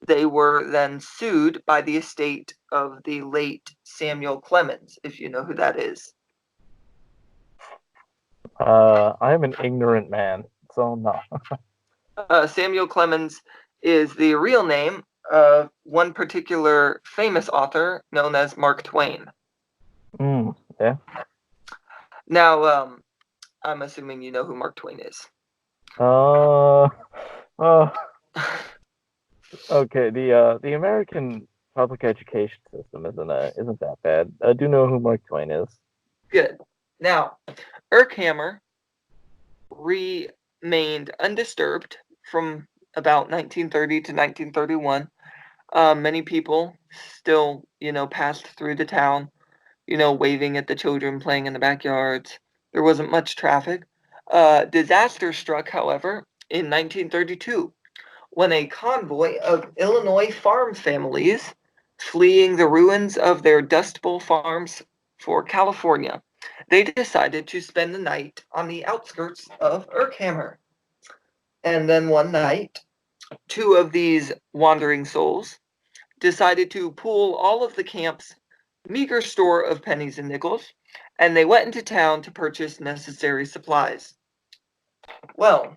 they were then sued by the estate of the late Samuel Clemens, if you know who that is. I'm an ignorant man, so no. Samuel Clemens is the real name of one particular famous author known as Mark Twain. Yeah. Now, I'm assuming you know who Mark Twain is. Okay. The American public education system isn't that bad. I do know who Mark Twain is. Good. Now, Erkhammer remained undisturbed from about 1930 to 1931. Many people still, passed through the town, waving at the children playing in the backyards. There wasn't much traffic. Disaster struck, however, in 1932 when a convoy of Illinois farm families fleeing the ruins of their Dust Bowl farms for California, they decided to spend the night on the outskirts of Erkhammer. And then one night, two of these wandering souls decided to pool all of the camp's meager store of pennies and nickels, and they went into town to purchase necessary supplies. Well,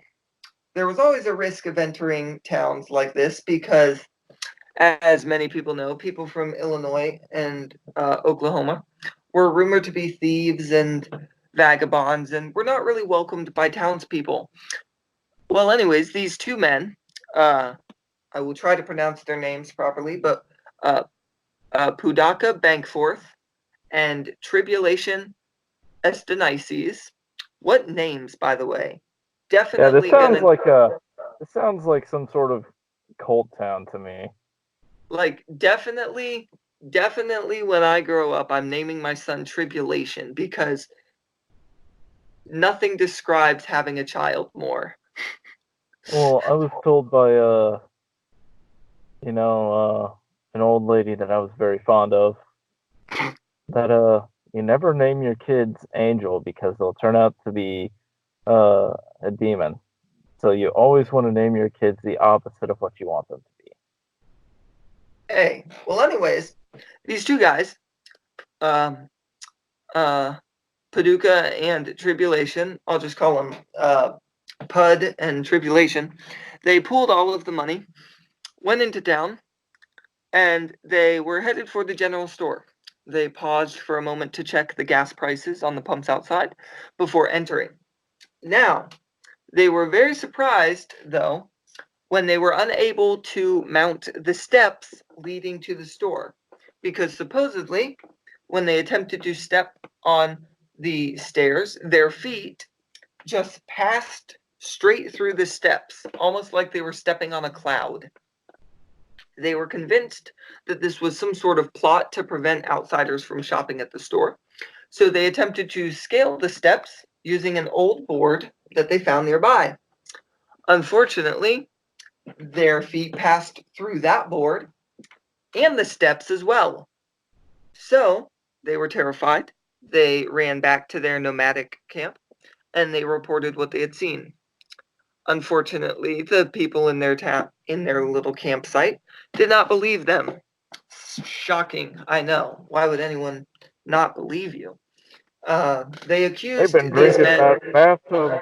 there was always a risk of entering towns like this because, as many people know, people from Illinois and Oklahoma were rumored to be thieves and vagabonds and were not really welcomed by townspeople. Well, anyways, these two men, I will try to pronounce their names properly, but Pudaka Bankforth and Tribulation Estenices. What names, by the way? Definitely. Yeah, this sounds like some sort of cult town to me. Like definitely when I grow up, I'm naming my son Tribulation because nothing describes having a child more. Well, I was told by an old lady that I was very fond of that you never name your kids Angel because they'll turn out to be a demon. So you always want to name your kids the opposite of what you want them to be. Hey, well, anyways, these two guys, um, Paducah and Tribulation, I'll just call them Pud and Tribulation, they pooled all of the money, went into town, and they were headed for the general store. They paused for a moment to check the gas prices on the pumps outside before entering. Now, they were very surprised, though, when they were unable to mount the steps leading to the store, because supposedly, when they attempted to step on the stairs, their feet just passed straight through the steps, almost like they were stepping on a cloud. They were convinced that this was some sort of plot to prevent outsiders from shopping at the store. So they attempted to scale the steps using an old board that they found nearby. Unfortunately, their feet passed through that board and the steps as well. So they were terrified. They ran back to their nomadic camp and they reported what they had seen. Unfortunately, the people in their little campsite did not believe them. Shocking, I know. Why would anyone not believe you? They They've accused been these drinking men. that bathtub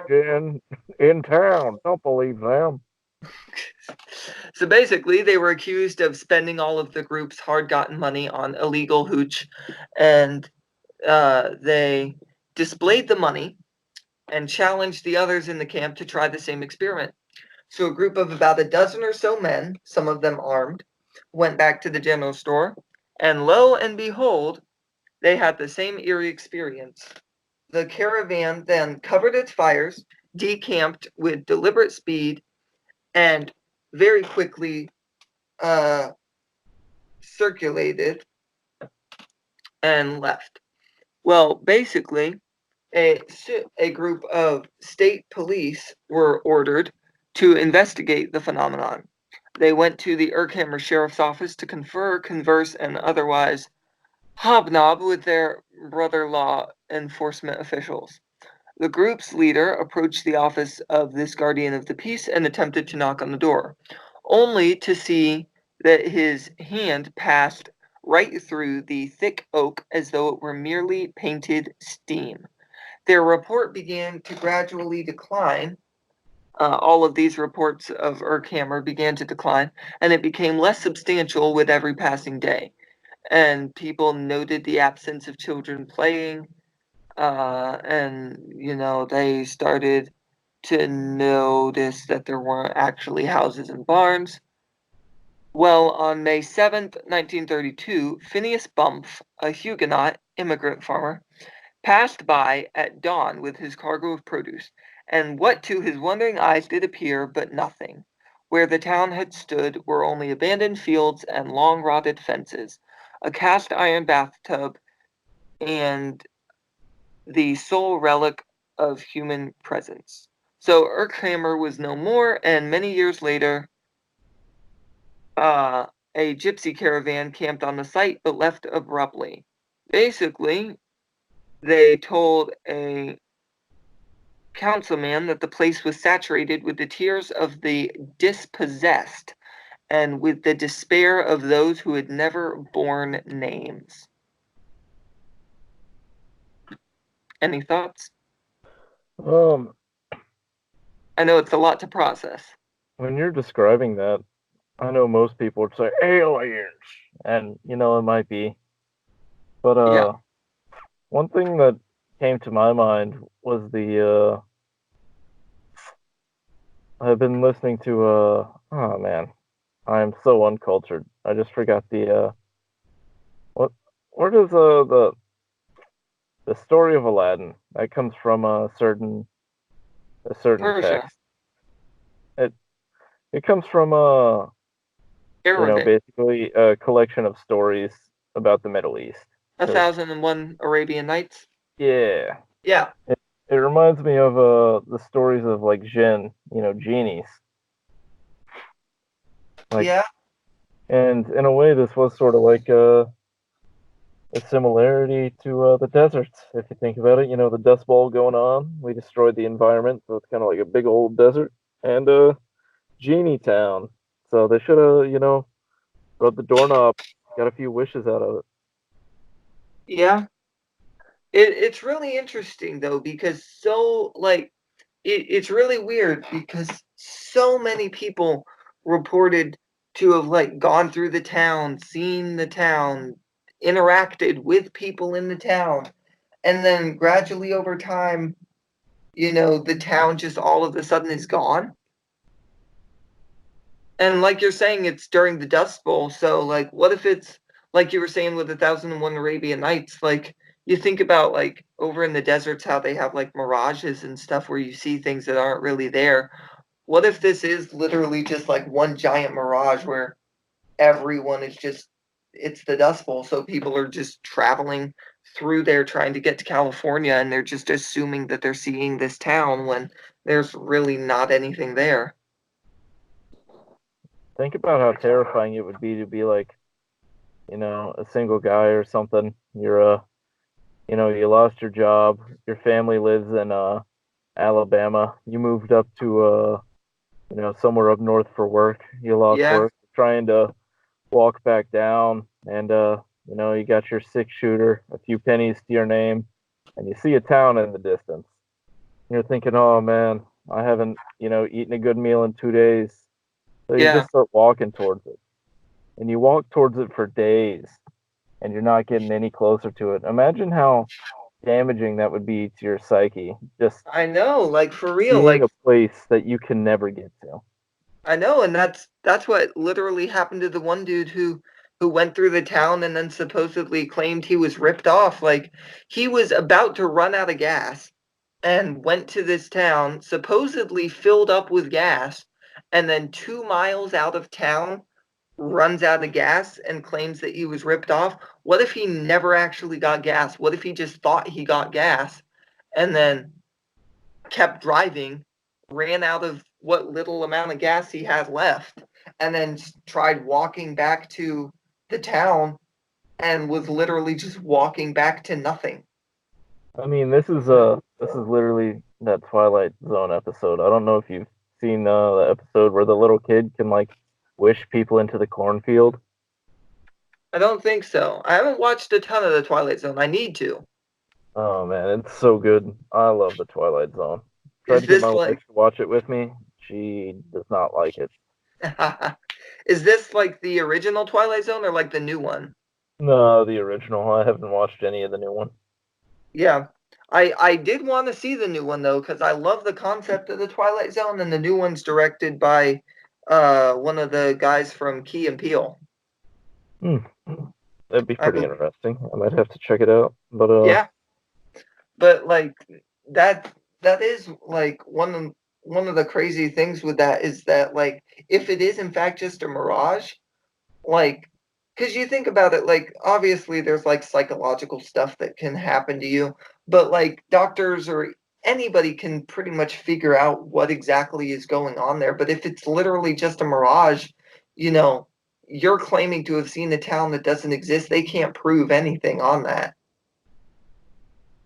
in town. Don't believe them. So basically, they were accused of spending all of the group's hard-gotten money on illegal hooch, and they displayed the money and challenged the others in the camp to try the same experiment. So a group of about a dozen or so men, some of them armed, went back to the general store, and lo and behold, they had the same eerie experience. The caravan then covered its fires, decamped with deliberate speed, and very quickly circulated and left. Well, basically, a group of state police were ordered to investigate the phenomenon. They went to the Urkhammer Sheriff's Office to confer, converse, and otherwise hobnob with their brother-law enforcement officials. The group's leader approached the office of this guardian of the peace and attempted to knock on the door, only to see that his hand passed right through the thick oak as though it were merely painted steam. Their report began to gradually decline. All of these reports of Urkhammer began to decline, and it became less substantial with every passing day. And people noted the absence of children playing, and they started to notice that there weren't actually houses and barns. Well, on May 7th, 1932, Phineas Bumpf, a Huguenot immigrant farmer, passed by at dawn with his cargo of produce, and what to his wondering eyes did appear but nothing. Where the town had stood were only abandoned fields and long rotted fences, a cast iron bathtub, and the sole relic of human presence. So Urkhammer was no more, and many years later, a gypsy caravan camped on the site but left abruptly. Basically, they told a councilman that the place was saturated with the tears of the dispossessed and with the despair of those who had never borne names. Any thoughts? Um, I know it's a lot to process. when you're describing that, I know most people would say aliens, and it might be, but Yeah. one thing that came to my mind was I've been listening to oh man, I am so uncultured. I just forgot what where does the story of Aladdin that comes from a certain Persia. text. It comes from Arabic. basically a collection of stories about the Middle East. 1001 Arabian Nights. Yeah, Yeah. it reminds me of the stories of like jinn, genies. Like, Yeah. and in a way, this was sort of like a similarity to the deserts. If you think about it, the Dust Bowl going on, we destroyed the environment, so it's kind of like a big old desert. and Genie Town. So they should have, rubbed the doorknob, got a few wishes out of it. Yeah. It's really interesting though because it's really weird because so many people reported to have like gone through the town, seen the town, interacted with people in the town, and then gradually over time, the town just all of a sudden is gone. And like you're saying, it's during the Dust Bowl, so like what if it's like you were saying with the 1001 Arabian Nights, like you think about like over in the deserts how they have like mirages and stuff where you see things that aren't really there. What if this is literally just like one giant mirage where everyone is just it's the Dust Bowl, so people are just traveling through there trying to get to California and they're just assuming that they're seeing this town when there's really not anything there. Think about how terrifying it would be to be like, a single guy or something. You lost your job. Your family lives in Alabama. You moved up to somewhere up north for work. You lost Yeah, work, trying to walk back down, and you got your 6 shooter, a few pennies to your name, and you see a town in the distance. You're thinking, oh man, I haven't eaten a good meal in 2 days. So you yeah. just start walking towards it, and you walk towards it for days, and you're not getting any closer to it. Imagine how damaging that would be to your psyche, just I know, like for real, seeing like a place that you can never get to. I know, and that's what literally happened to the one dude who went through the town and then supposedly claimed he was ripped off. Like he was about to run out of gas and went to this town, supposedly filled up with gas, and then 2 miles out of town runs out of gas and claims that he was ripped off. What if he never actually got gas? What if he just thought he got gas and then kept driving, ran out of what little amount of gas he had left, and then tried walking back to the town and was literally just walking back to nothing. I mean, this is literally that Twilight Zone episode. I don't know if you've seen the episode where the little kid can like wish people into the cornfield. I don't think so. I haven't watched a ton of the Twilight Zone. I need to. Oh man, it's so good. I love the Twilight Zone. Tried Is to get my this wife like to watch it with me. She does not like it. is this like the original Twilight Zone or like the new one? No, the original. I haven't watched any of the new one. Yeah. I did want to see the new one though cuz I love the concept of the Twilight Zone and the new one's directed by one of the guys from Key and Peele. Hmm. That'd be I pretty bel interesting. I might have to check it out. But yeah, but like that that is like one of the crazy things with that is that like if it is in fact just a mirage, like because you think about it, like obviously there's like psychological stuff that can happen to you, but like doctors or anybody can pretty much figure out what exactly is going on there. But if it's literally just a mirage, you know, you're claiming to have seen a town that doesn't exist. They can't prove anything on that.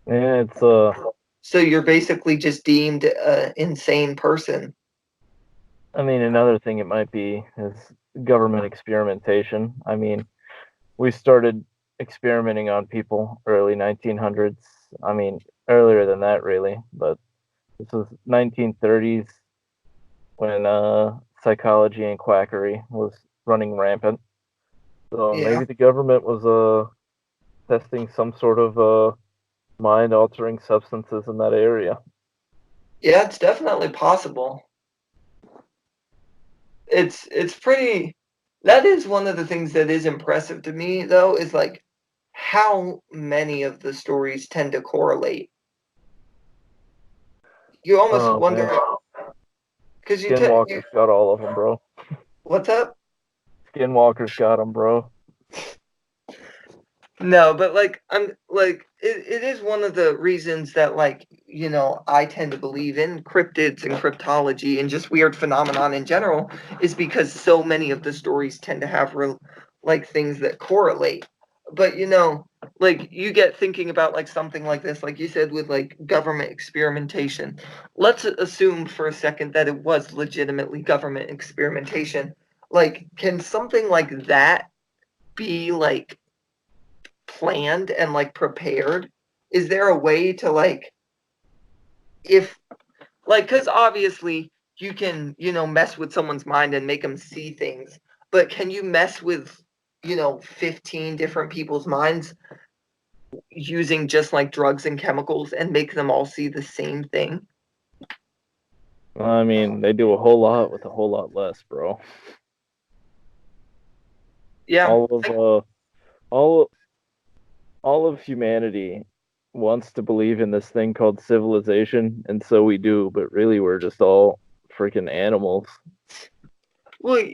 yeah, it's So you're basically just deemed an insane person. I mean, another thing it might be is government experimentation. I mean, we started experimenting on people early 1900s. I mean, earlier than that, really, but this was 1930s when psychology and quackery was running rampant. So Yeah. maybe the government was testing some sort of mind altering substances in that area. Yeah, it's definitely possible. It's pretty that is one of the things that is impressive to me though is like how many of the stories tend to correlate. You almost Oh wonder man, because Skinwalker's got all of them, bro. what's up? Skinwalker's got them, bro. No, but like I'm like it is one of the reasons that like I tend to believe in cryptids and cryptology and just weird phenomenon in general is because so many of the stories tend to have real like things that correlate. But like you get thinking about like something like this, like you said with like government experimentation. Let's assume for a second that it was legitimately government experimentation. Like, can something like that be like planned and like prepared? Is there a way to like, if like, because obviously you can, mess with someone's mind and make them see things, but can you mess with, 15 different people's minds using just like drugs and chemicals and make them all see the same thing? I mean, they do a whole lot with a whole lot less, bro. Yeah. All of all all of humanity wants to believe in this thing called civilization, and so we do, but really we're just all freaking animals. Well,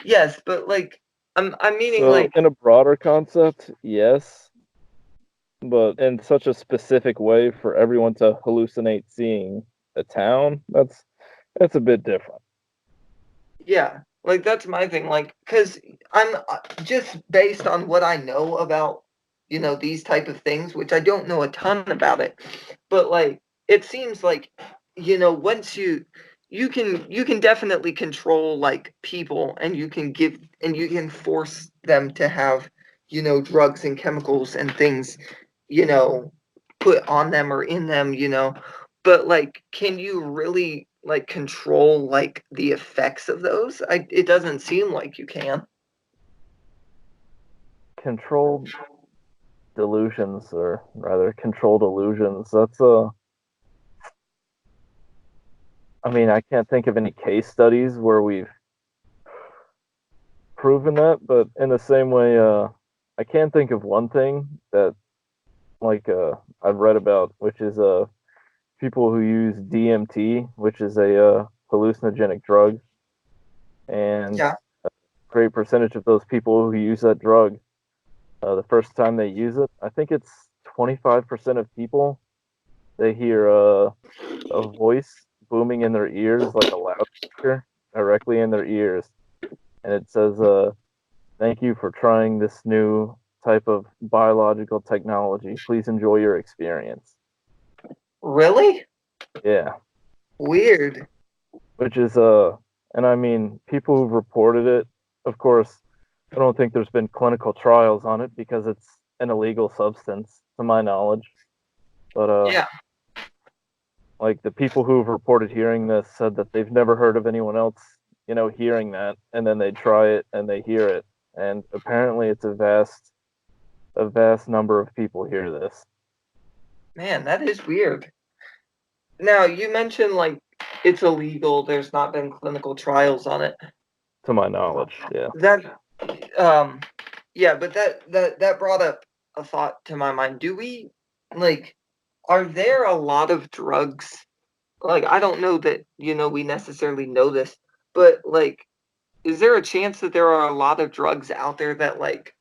yes, but like, I'm meaning So like, in a broader concept, yes, but in such a specific way for everyone to hallucinate seeing a town, that's a bit different. yeah, like that's my thing. Like, because I'm just based on what I know about, these type of things, which I don't know a ton about it, but like, it seems like, once you can definitely control like people, and you can force them to have, drugs and chemicals and things, you know, put on them or in them, but like, can you really like control like the effects of those? It doesn't seem like you can. Controlled delusions, or rather controlled illusions. That's a I mean, I can't think of any case studies where we've proven that, but in the same way, I can think of one thing that like I've read about, which is people who use DMT, which is a hallucinogenic drug, and Yeah. a great percentage of those people who use that drug, the first time they use it, I think it's 25% of people, they hear a voice booming in their ears like a loudspeaker directly in their ears, and it says, "Thank you for trying this new type of biological technology. Please enjoy your experience." Really? Yeah, Weird. which is and I mean, people who've reported it, of course, I don't think there's been clinical trials on it because it's an illegal substance, to my knowledge. But Yeah. like the people who've reported hearing this said that they've never heard of anyone else, hearing that, and then they try it and they hear it, and apparently it's a vast number of people hear this. Man, that is weird. Now, you mentioned like it's illegal, there's not been clinical trials on it. To my knowledge, yeah. That um yeah, but that brought up a thought to my mind. Do we like are there a lot of drugs? Like, I don't know that, we necessarily know this, but like, is there a chance that there are a lot of drugs out there that like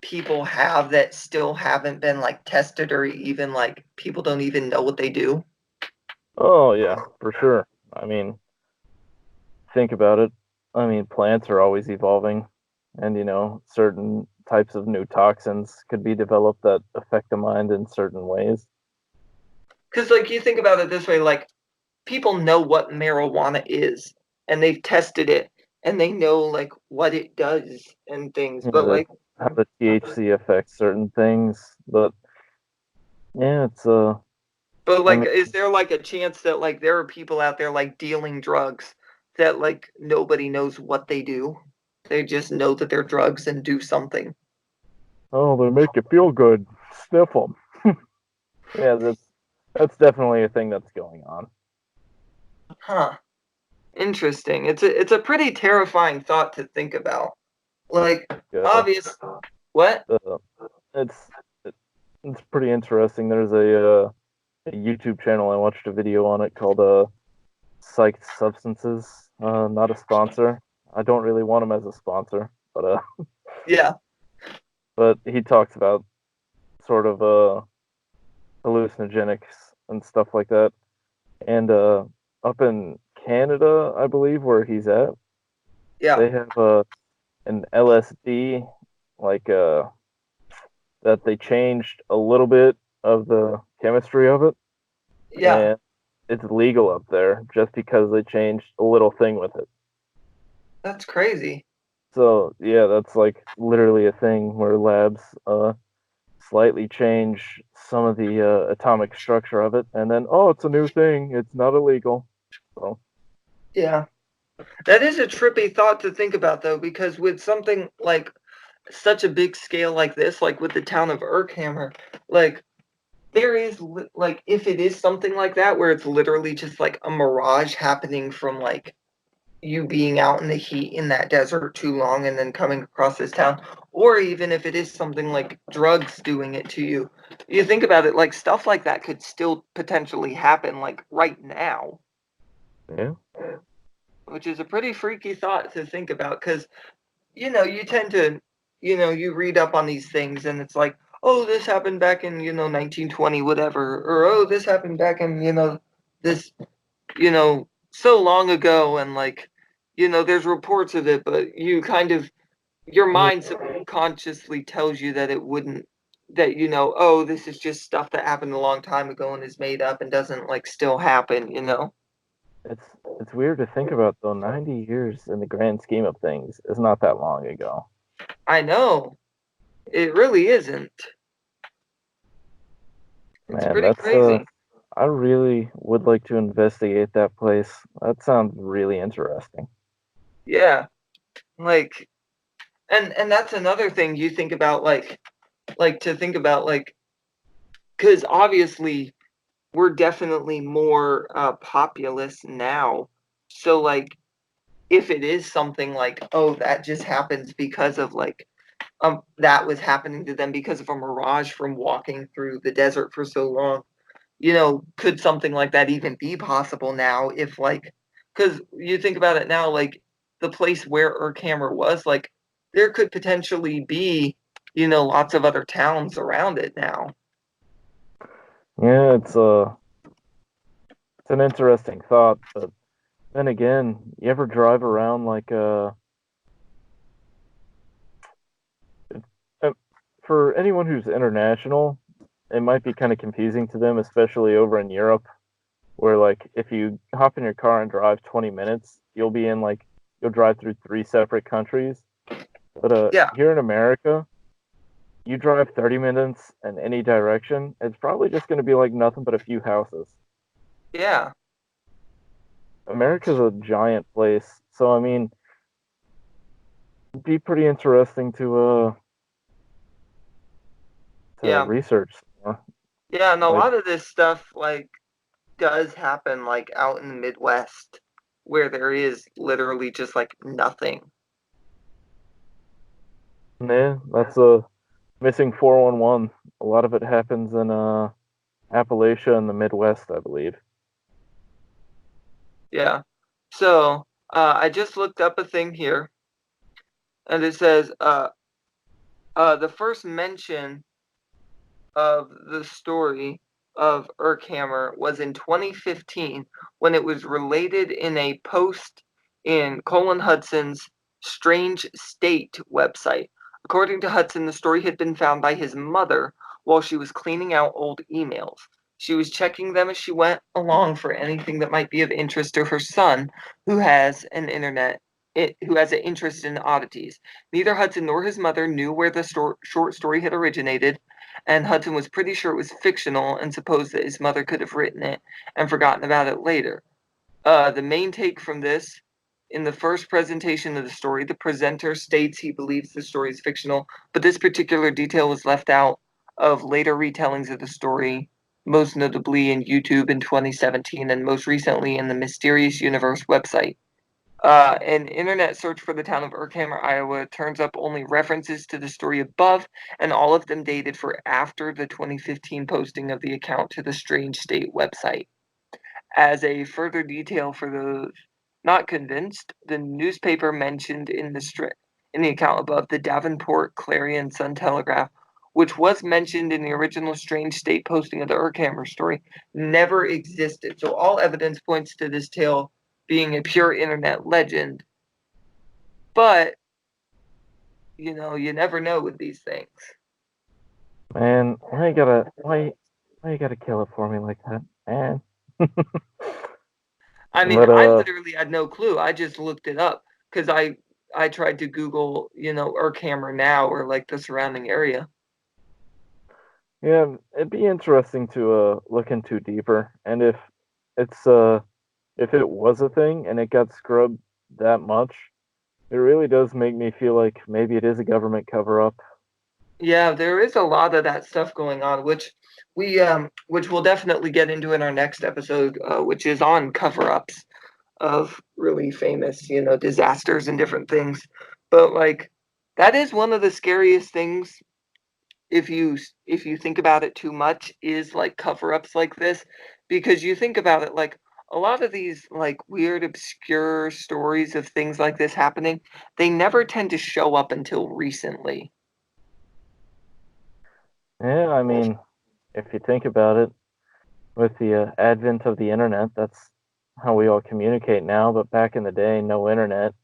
people have that still haven't been like tested, or even like people don't even know what they do? Oh yeah, for sure. I mean, think about it. I mean, plants are always evolving, and certain types of new toxins could be developed that affect the mind in certain ways. Because like you think about it this way, like people know what marijuana is, and they've tested it, and they know like what it does and things, You know, but that like, how the THC affects certain things, but yeah, I mean, is there like a chance that like there are people out there like dealing drugs that like nobody knows what they do? They just know that they're drugs and do something. oh, they make you feel good. Sniff them. Yeah, that's definitely a thing that's going on. Huh. Interesting. It's a pretty terrifying thought to think about. Like, Uh, obvious. What? uh, it's it's pretty interesting. There's a YouTube channel. I watched a video on it called Psyched Substances. Not a sponsor. I don't really want him as a sponsor, Yeah. but he talks about sort of hallucinogenics and stuff like that. And up in Canada, I believe, where he's at, Yeah. they have an LSD, like that they changed a little bit of the chemistry of it, Yeah, and it's legal up there just because they changed a little thing with it. that's crazy. So yeah, that's like literally a thing where labs slightly change some of the atomic structure of it, and then oh, it's a new thing. It's not illegal. So Yeah. That is a trippy thought to think about though, because with something like such a big scale like this, like with the town of Urkhammer, like there is like if it is something like that where it's literally just like a mirage happening from like you being out in the heat in that desert too long and then coming across this town, or even if it is something like drugs doing it to you, you think about it, like stuff like that could still potentially happen like right now, yeah, which is a pretty freaky thought to think about because you tend to, you read up on these things and it's like, oh, this happened back in, 1920, whatever, or oh, this happened back in, this, so long ago, and like, there's reports of it, but you kind of, your yeah. mind subconsciously tells you that it wouldn't, that, oh, this is just stuff that happened a long time ago and is made up and doesn't like still happen. It's it's weird to think about though. 90 years in the grand scheme of things is not that long ago. I know, it really isn't. It's Man, pretty that's crazy. I really would like to investigate that place. That sounds really interesting. Yeah. Like, and that's another thing you think about, like to think about, like, because obviously we're definitely more populous now. So like, if it is something like, oh, that just happens because of like, that was happening to them because of a mirage from walking through the desert for so long. Could something like that even be possible now? If like, because you think about it now, like the place where Urkhammer was, like there could potentially be, lots of other towns around it now. Yeah, it's an interesting thought, but then again, you ever drive around like uh, for anyone who's international, it might be kind of confusing to them, especially over in Europe, where like if you hop in your car and drive 20 minutes, you'll drive through three separate countries. But Yeah, here in America, you drive 30 minutes in any direction, it's probably just going to be like nothing but a few houses. yeah, America's a giant place, so I mean, it'd be pretty interesting to yeah, research more. yeah. And a Like, lot of this stuff like does happen like out in the Midwest, where there is literally just like nothing. yeah, that's a missing 411. A lot of it happens in Appalachia and the Midwest, I believe. Yeah. So I just looked up a thing here, and it says the first mention of the story of Urkhammer was in 2015 when it was related in a post in Colin Hudson's Strange State website. According to Hudson, the story had been found by his mother while she was cleaning out old emails. She was checking them as she went along for anything that might be of interest to her son, who has an who has an interest in oddities. Neither Hudson nor his mother knew where the short story had originated, and Hudson was pretty sure it was fictional and supposed that his mother could have written it and forgotten about it later. The main take from this: in the first presentation of the story, the presenter states he believes the story is fictional, but this particular detail was left out of later retellings of the story, most notably in YouTube in 2017 and most recently in the Mysterious Universe website. An internet search for the town of Urkhammer, Iowa, turns up only references to the story above, and all of them dated for after the 2015 posting of the account to the Strange State website. As a further detail for those not convinced, the newspaper mentioned in the account above, the Davenport Clarion Sun Telegraph, which was mentioned in the original Strange State posting of the Urkhammer story, never existed. So all evidence points to this tale being a pure internet legend. But, you never know with these things. Man, why you gotta kill it for me like that, man? I mean, But I literally had no clue. I just looked it up because I tried to Google, or camera now or like the surrounding area. yeah, it'd be interesting to look into deeper. And it's if it was a thing and it got scrubbed that much, it really does make me feel like maybe it is a government cover up. Yeah, there is a lot of that stuff going on, which we'll definitely get into in our next episode, which is on cover-ups of really famous, disasters and different things. But like that is one of the scariest things if you think about it too much is like cover-ups like this because you think about it like a lot of these like weird obscure stories of things like this happening, they never tend to show up until recently. Yeah, I mean, if you think about it, with the advent of the internet, that's how we all communicate now. But back in the day, no internet.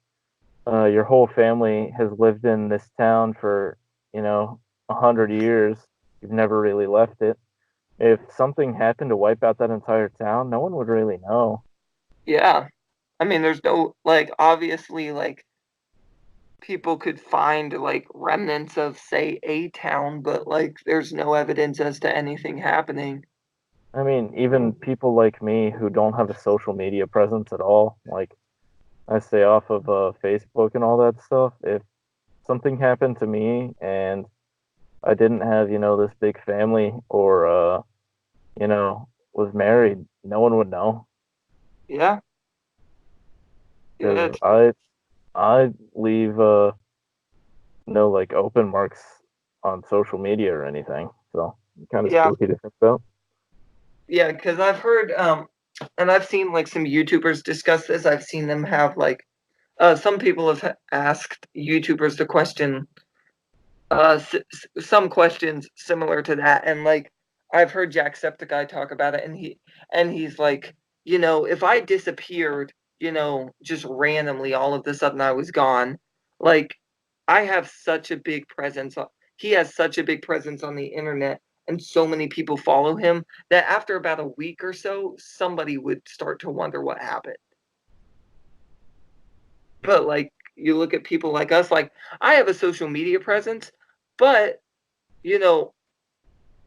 Your whole family has lived in this town for, 100 years. You've never really left it. If something happened to wipe out that entire town, no one would really know. Yeah. I mean, there's no like obviously like people could find like remnants of say a town, but like there's no evidence as to anything happening. I mean, even people like me who don't have a social media presence at all, like I stay off of Facebook and all that stuff. If something happened to me and I didn't have, this big family or, was married, no one would know Yeah. Yeah. because I leave no like open marks on social media or anything. So kind of Yeah. spooky to think about. Yeah, because I've heard and I've seen like some YouTubers discuss this. I've seen them have like some people have asked YouTubers the question some questions similar to that, and like I've heard Jacksepticeye talk about it, and he's like, if I disappeared, just randomly, all of a sudden I was gone, like I have such a big presence. He has such a big presence on the internet, and so many people follow him that after about a week or so, somebody would start to wonder what happened. But like you look at people like us, like I have a social media presence, but you know,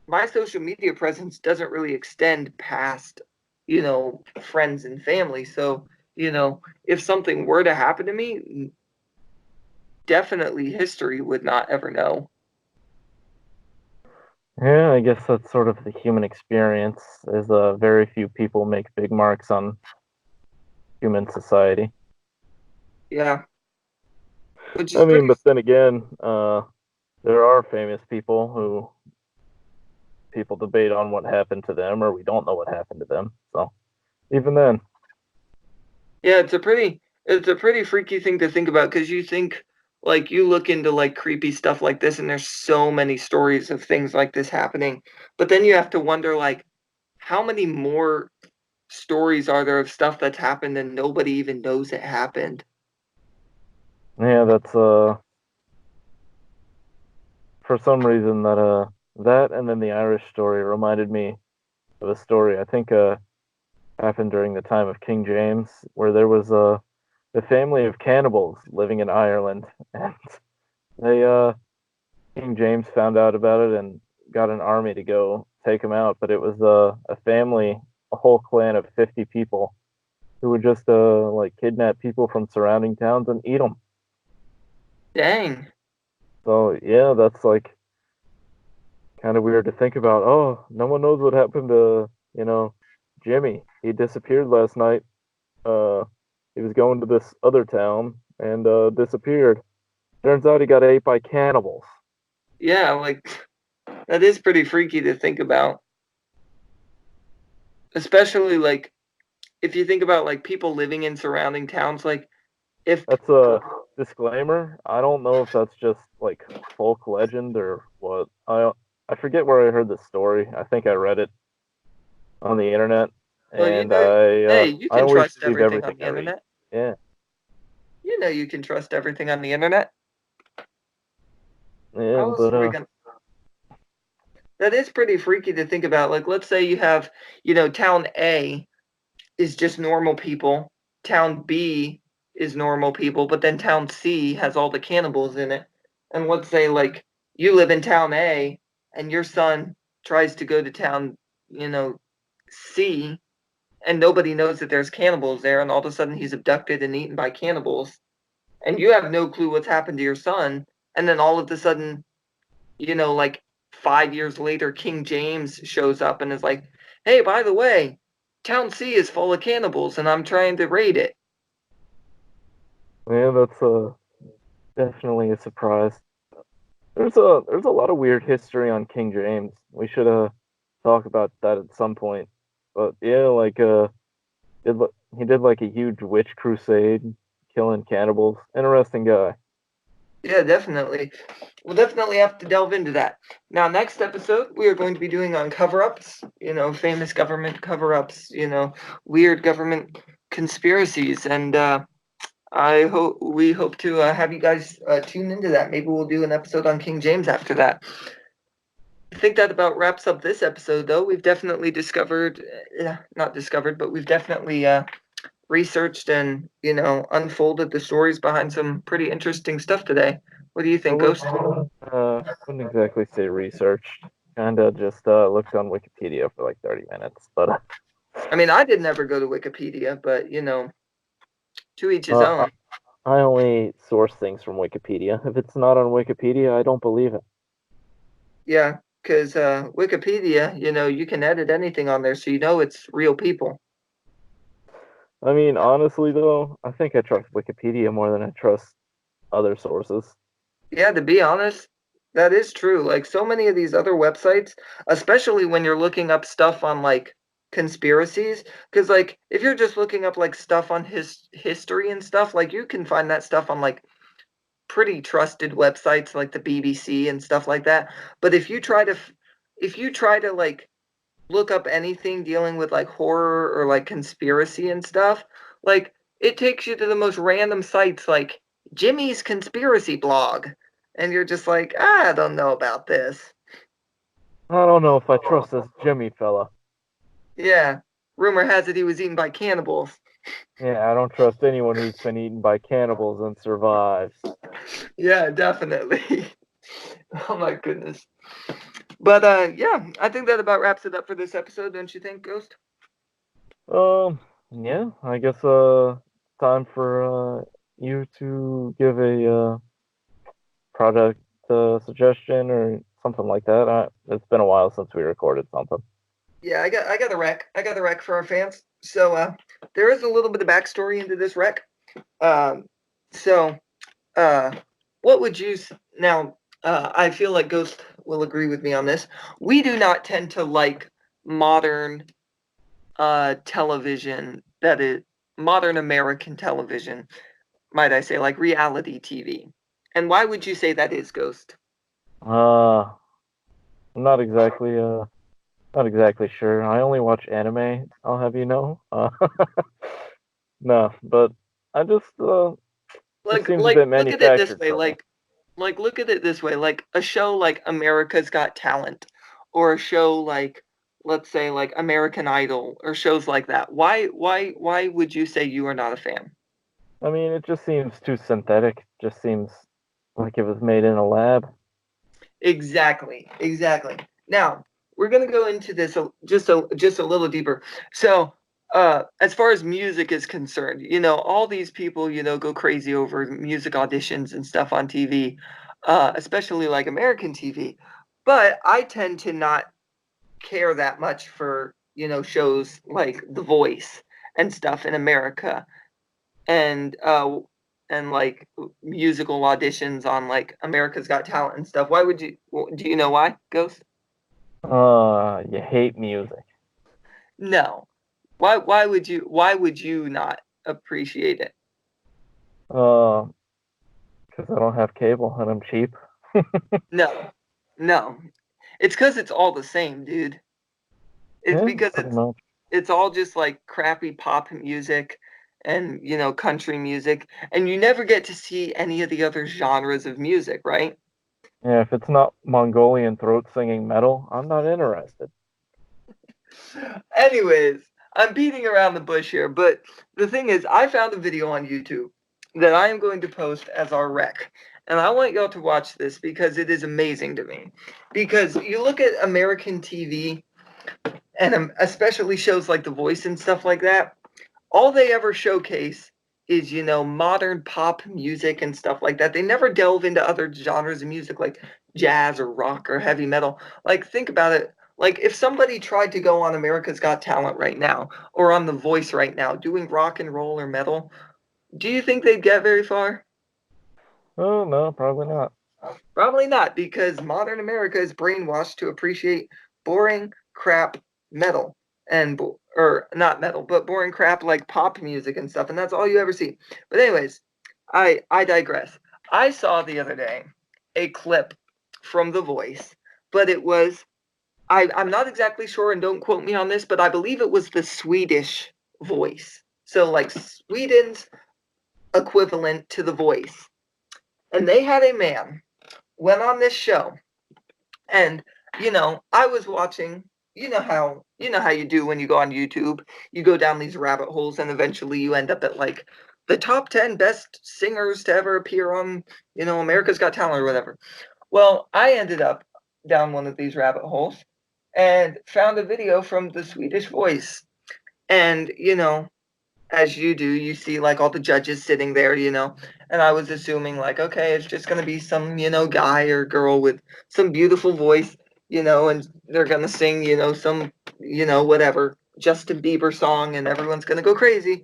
my social media presence doesn't really extend past, friends and family. So, if something were to happen to me, definitely history would not ever know. Yeah, I guess that's sort of the human experience. Is very few people make big marks on human society. Yeah, which is I pretty. mean, but then again, there are famous people who people debate on what happened to them, or we don't know what happened to them. So even then, Yeah, it's a pretty freaky thing to think about because you think like you look into like creepy stuff like this, and there's so many stories of things like this happening, but then you have to wonder like how many more stories are there of stuff that's happened and nobody even knows it happened. yeah, that's for some reason that and then the Irish story reminded me of a story I think happened during the time of King James, where there was a family of cannibals living in Ireland, and they King James found out about it and got an army to go take them out. But it was a family, a whole clan of 50 people who would just like kidnap people from surrounding towns and eat them. Dang. So yeah, that's like kind of weird to think about. Oh, no one knows what happened to Jimmy. He disappeared last night. Uh, he was going to this other town and disappeared. Turns out he got ate by cannibals. Yeah, like that is pretty freaky to think about. Especially like if you think about like people living in surrounding towns, like if That's a disclaimer. I don't know if that's just like folk legend or what. I forget where I heard this story. I think I read it on the internet, well, and hey, you I can always trust believe everything on everything the I read. internet. Yeah, You can trust everything on the internet. yeah, How else but are we gonna That is pretty freaky to think about. Like, let's say you have, town A is just normal people, town B is normal people, but then town C has all the cannibals in it. And let's say, like, you live in town A and your son tries to go to town, C, and nobody knows that there's cannibals there, and all of a sudden he's abducted and eaten by cannibals, and you have no clue what's happened to your son, and then all of a sudden, like 5 years later, King James shows up and is like, "Hey, by the way, Town C is full of cannibals, and I'm trying to raid it." Yeah, that's definitely a surprise. There's a lot of weird history on King James. We should talk about that at some point. But yeah, like did, he did like a huge witch crusade, killing cannibals. Interesting guy. Yeah, definitely. We'll definitely have to delve into that. Now, next episode, we are going to be doing on cover-ups, famous government cover-ups, weird government conspiracies, and we hope to have you guys tune into that. Maybe we'll do an episode on King James after that. I think that about wraps up this episode, though. We've definitely discovered, not discovered, but we've definitely researched and, unfolded the stories behind some pretty interesting stuff today. What do you I think, Ghost? wouldn't exactly say researched. Kinda just looked on Wikipedia for like 30 minutes, but I mean, I did never go to Wikipedia, but, to each his uh, own. I only source things from Wikipedia. If it's not on Wikipedia, I don't believe it. Yeah, because Wikipedia, you can edit anything on there, so it's real people. I mean, honestly though, I think I trust Wikipedia more than I trust other sources. Yeah, to be honest, that is true. Like so many of these other websites, especially when you're looking up stuff on like conspiracies, because like if you're just looking up like stuff on history and stuff, like you can find that stuff on like pretty trusted websites like the BBC and stuff like that. But if you try to like look up anything dealing with like horror or like conspiracy and stuff, like it takes you to the most random sites like Jimmy's conspiracy blog. And you're just like, I don't know about this. I don't know if I trust this Jimmy fella. Yeah. Rumor has it he was eaten by cannibals. Yeah, I don't trust anyone who's been eaten by cannibals and survives. Yeah, definitely. Oh my goodness. But yeah, I think that about wraps it up for this episode, don't you think, Ghost? Yeah, I guess time for you to give a product suggestion or something like that. It's been a while since we recorded something. Yeah, I got a wreck. I got a wreck for our fans. So there is a little bit of backstory into this wreck. Um, so uh, what would you now? I feel like Ghost will agree with me on this. We do not tend to like modern television. That is modern American television, might I say, like reality TV. And why would you say that is, Ghost? Uh, I'm not exactly sure. I only watch anime. I'll have you know. No, but I just it Like seems a like bit look at it this manufactured way, for me. like look at it this way, like a show like America's Got Talent or a show like let's say like American Idol or shows like that. Why would you say you are not a fan? I mean, it just seems too synthetic. Just seems like it was made in a lab. Exactly. Exactly. Now, we're going to go into this just a little deeper. So, as far as music is concerned, all these people, go crazy over music auditions and stuff on TV, especially like American TV. But I tend to not care that much for, shows like The Voice and stuff in America and like musical auditions on like America's Got Talent and stuff. Why would you? Do you know why, Ghost? You hate music. No. Why would you not appreciate it? Uh, because I don't have cable and I'm cheap. No, no. It's because it's all the same, dude. It's Yeah, because pretty much. it's all just like crappy pop music and country music, and you never get to see any of the other genres of music, right? Yeah, if it's not Mongolian throat singing metal, I'm not interested. Anyways, I'm beating around the bush here, but the thing is, I found a video on YouTube that I am going to post as our rec. And I want y'all to watch this because it is amazing to me. Because you look at American TV, and especially shows like The Voice and stuff like that, all they ever showcase is, modern pop music and stuff like that. They never delve into other genres of music like jazz or rock or heavy metal. Like, think about it. Like, if somebody tried to go on America's Got Talent right now or on The Voice right now doing rock and roll or metal, do you think they'd get very far? Oh no, probably not. Probably not, because modern America is brainwashed to appreciate boring crap metal or not metal, but boring crap like pop music and stuff, and that's all you ever see. But anyways, I digress. I saw the other day a clip from The Voice, but it was I'm not exactly sure, and don't quote me on this, but I believe it was the Swedish Voice. So like Sweden's equivalent to The Voice. And they had a man went on this show, and I was watching. You know how you do when you go on YouTube. You go down these rabbit holes, and eventually you end up at like the top 10 best singers to ever appear on America's Got Talent or whatever. Well, I ended up down one of these rabbit holes and found a video from the Swedish Voice. And as you do, you see like all the judges sitting there, and I was assuming like, okay, it's just gonna be some, guy or girl with some beautiful voice, and they're gonna sing, some, whatever, Justin Bieber song, and everyone's gonna go crazy.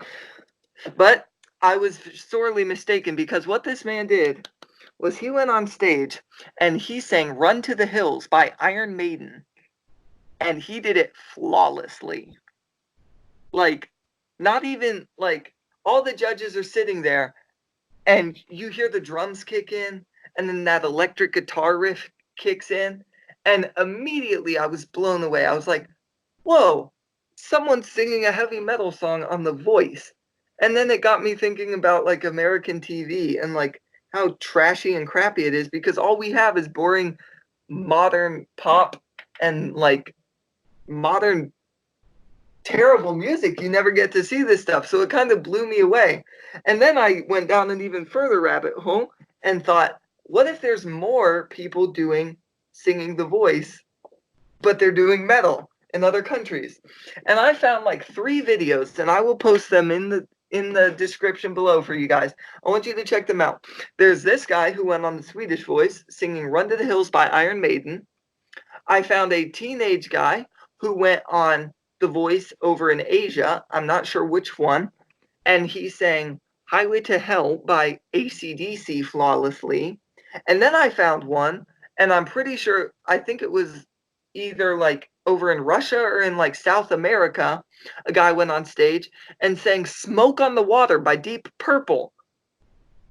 But I was sorely mistaken, because what this man did was he went on stage and he sang Run to the Hills by Iron Maiden, and he did it flawlessly. Like, not even like, all the judges are sitting there, and you hear the drums kick in, and then that electric guitar riff kicks in, and immediately I was blown away. I was like, whoa, someone's singing a heavy metal song on The Voice. And then it got me thinking about like American TV and like how trashy and crappy it is, because all we have is boring modern pop and like modern terrible music. You never get to see this stuff. So it kind of blew me away. And then I went down an even further rabbit hole and thought, what if there's more people singing The Voice, but they're doing metal in other countries? And I found like 3 videos, and I will post them in the description below for you guys. I want you to check them out. There's this guy who went on the Swedish Voice singing Run to the Hills by Iron Maiden. I found a teenage guy who went on The Voice over in Asia. I'm not sure which one. And he sang Highway to Hell by AC/DC flawlessly. And then I found one, and I'm pretty sure, I think it was either like over in Russia or in like South America. A guy went on stage and sang Smoke on the Water by Deep Purple.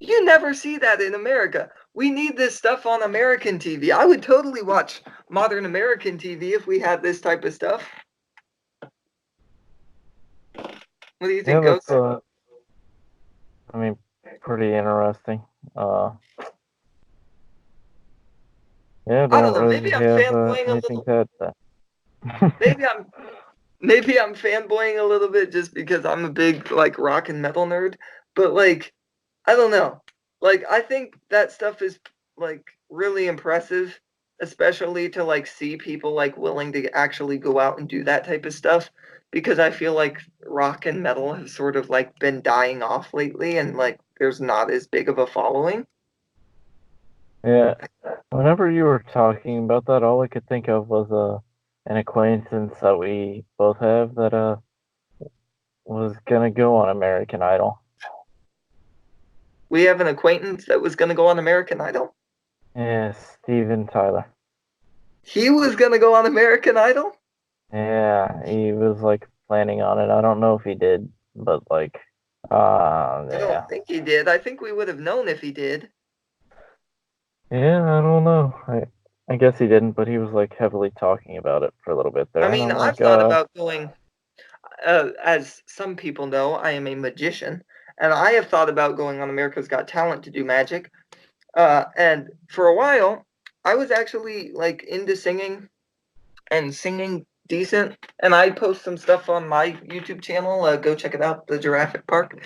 You never see that in America. We need this stuff on American TV. I would totally watch modern American TV if we had this type of stuff. What do you Yeah, think, that's Ghost? I mean, pretty interesting. Yeah, I I don't don't know. Maybe really I'm have fanboying a anything little. to add to that. Maybe I'm maybe I'm fanboying a little bit just because I'm a big like rock and metal nerd. But like, I don't know. Like, I think that stuff is like really impressive, especially to like see people like willing to actually go out and do that type of stuff, because I feel like rock and metal have sort of like been dying off lately, and like there's not as big of a following. Yeah, whenever you were talking about that, all I could think of was an acquaintance that we both have that was gonna go on American Idol. We have an acquaintance that was going to go on American Idol. Yeah, Steven Tyler. He was going to go on American Idol? Yeah, he was like planning on it. I don't know if he did, but like, I don't yeah, think he did. I think we would have known if he did. yeah, I don't know. I guess he didn't, but he was like heavily talking about it for a little bit I there, and mean, I'm I've like, thought about going, as some people know, I am a magician, and I have thought about going on America's Got Talent to do magic. And for a while, I was actually like into singing and singing decent, and I post some stuff on my YouTube channel. Go check it out, the Jurassic Park.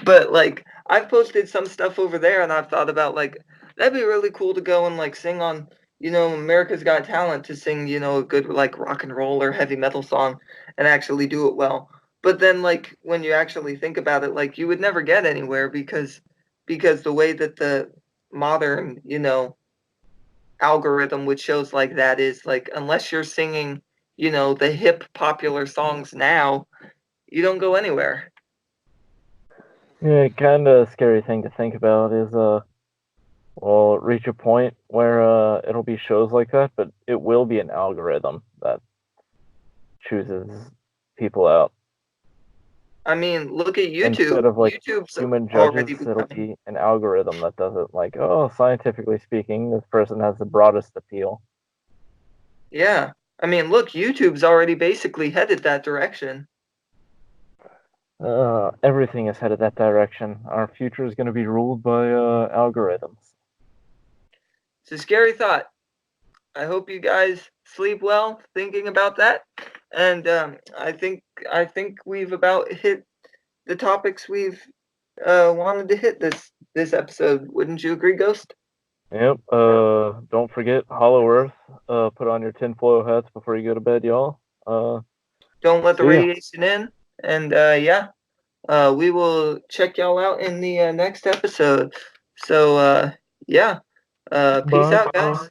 But like, I've posted some stuff over there, and I've thought about like that'd be really cool to go and like sing on, America's Got Talent, to sing, a good like rock and roll or heavy metal song and actually do it well. But then like when you actually think about it, like you would never get anywhere because the way that the modern, algorithm with shows like that is like unless you're singing, the hip popular songs now, you don't go anywhere. Yeah, kind of scary thing to think about is we'll reach a point where it'll be shows like that, but it will be an algorithm that chooses people out. I mean, look at YouTube. Instead of like YouTube's human judges, already it'll becoming. be an algorithm that does it. Like, oh, scientifically speaking, this person has the broadest appeal. Yeah. I mean, look, YouTube's already basically headed that direction. Everything is headed that direction. Our future is going to be ruled by algorithms. It's a scary thought. I hope you guys sleep well thinking about that. And I think we've about hit the topics we've wanted to hit this episode. Wouldn't you agree, Ghost? Yep. Don't forget Hollow Earth. Put on your tinfoil hats before you go to bed, y'all. Don't let the See ya. radiation in. And yeah, we will check y'all out in the next episode. So yeah, peace Bye. out, guys.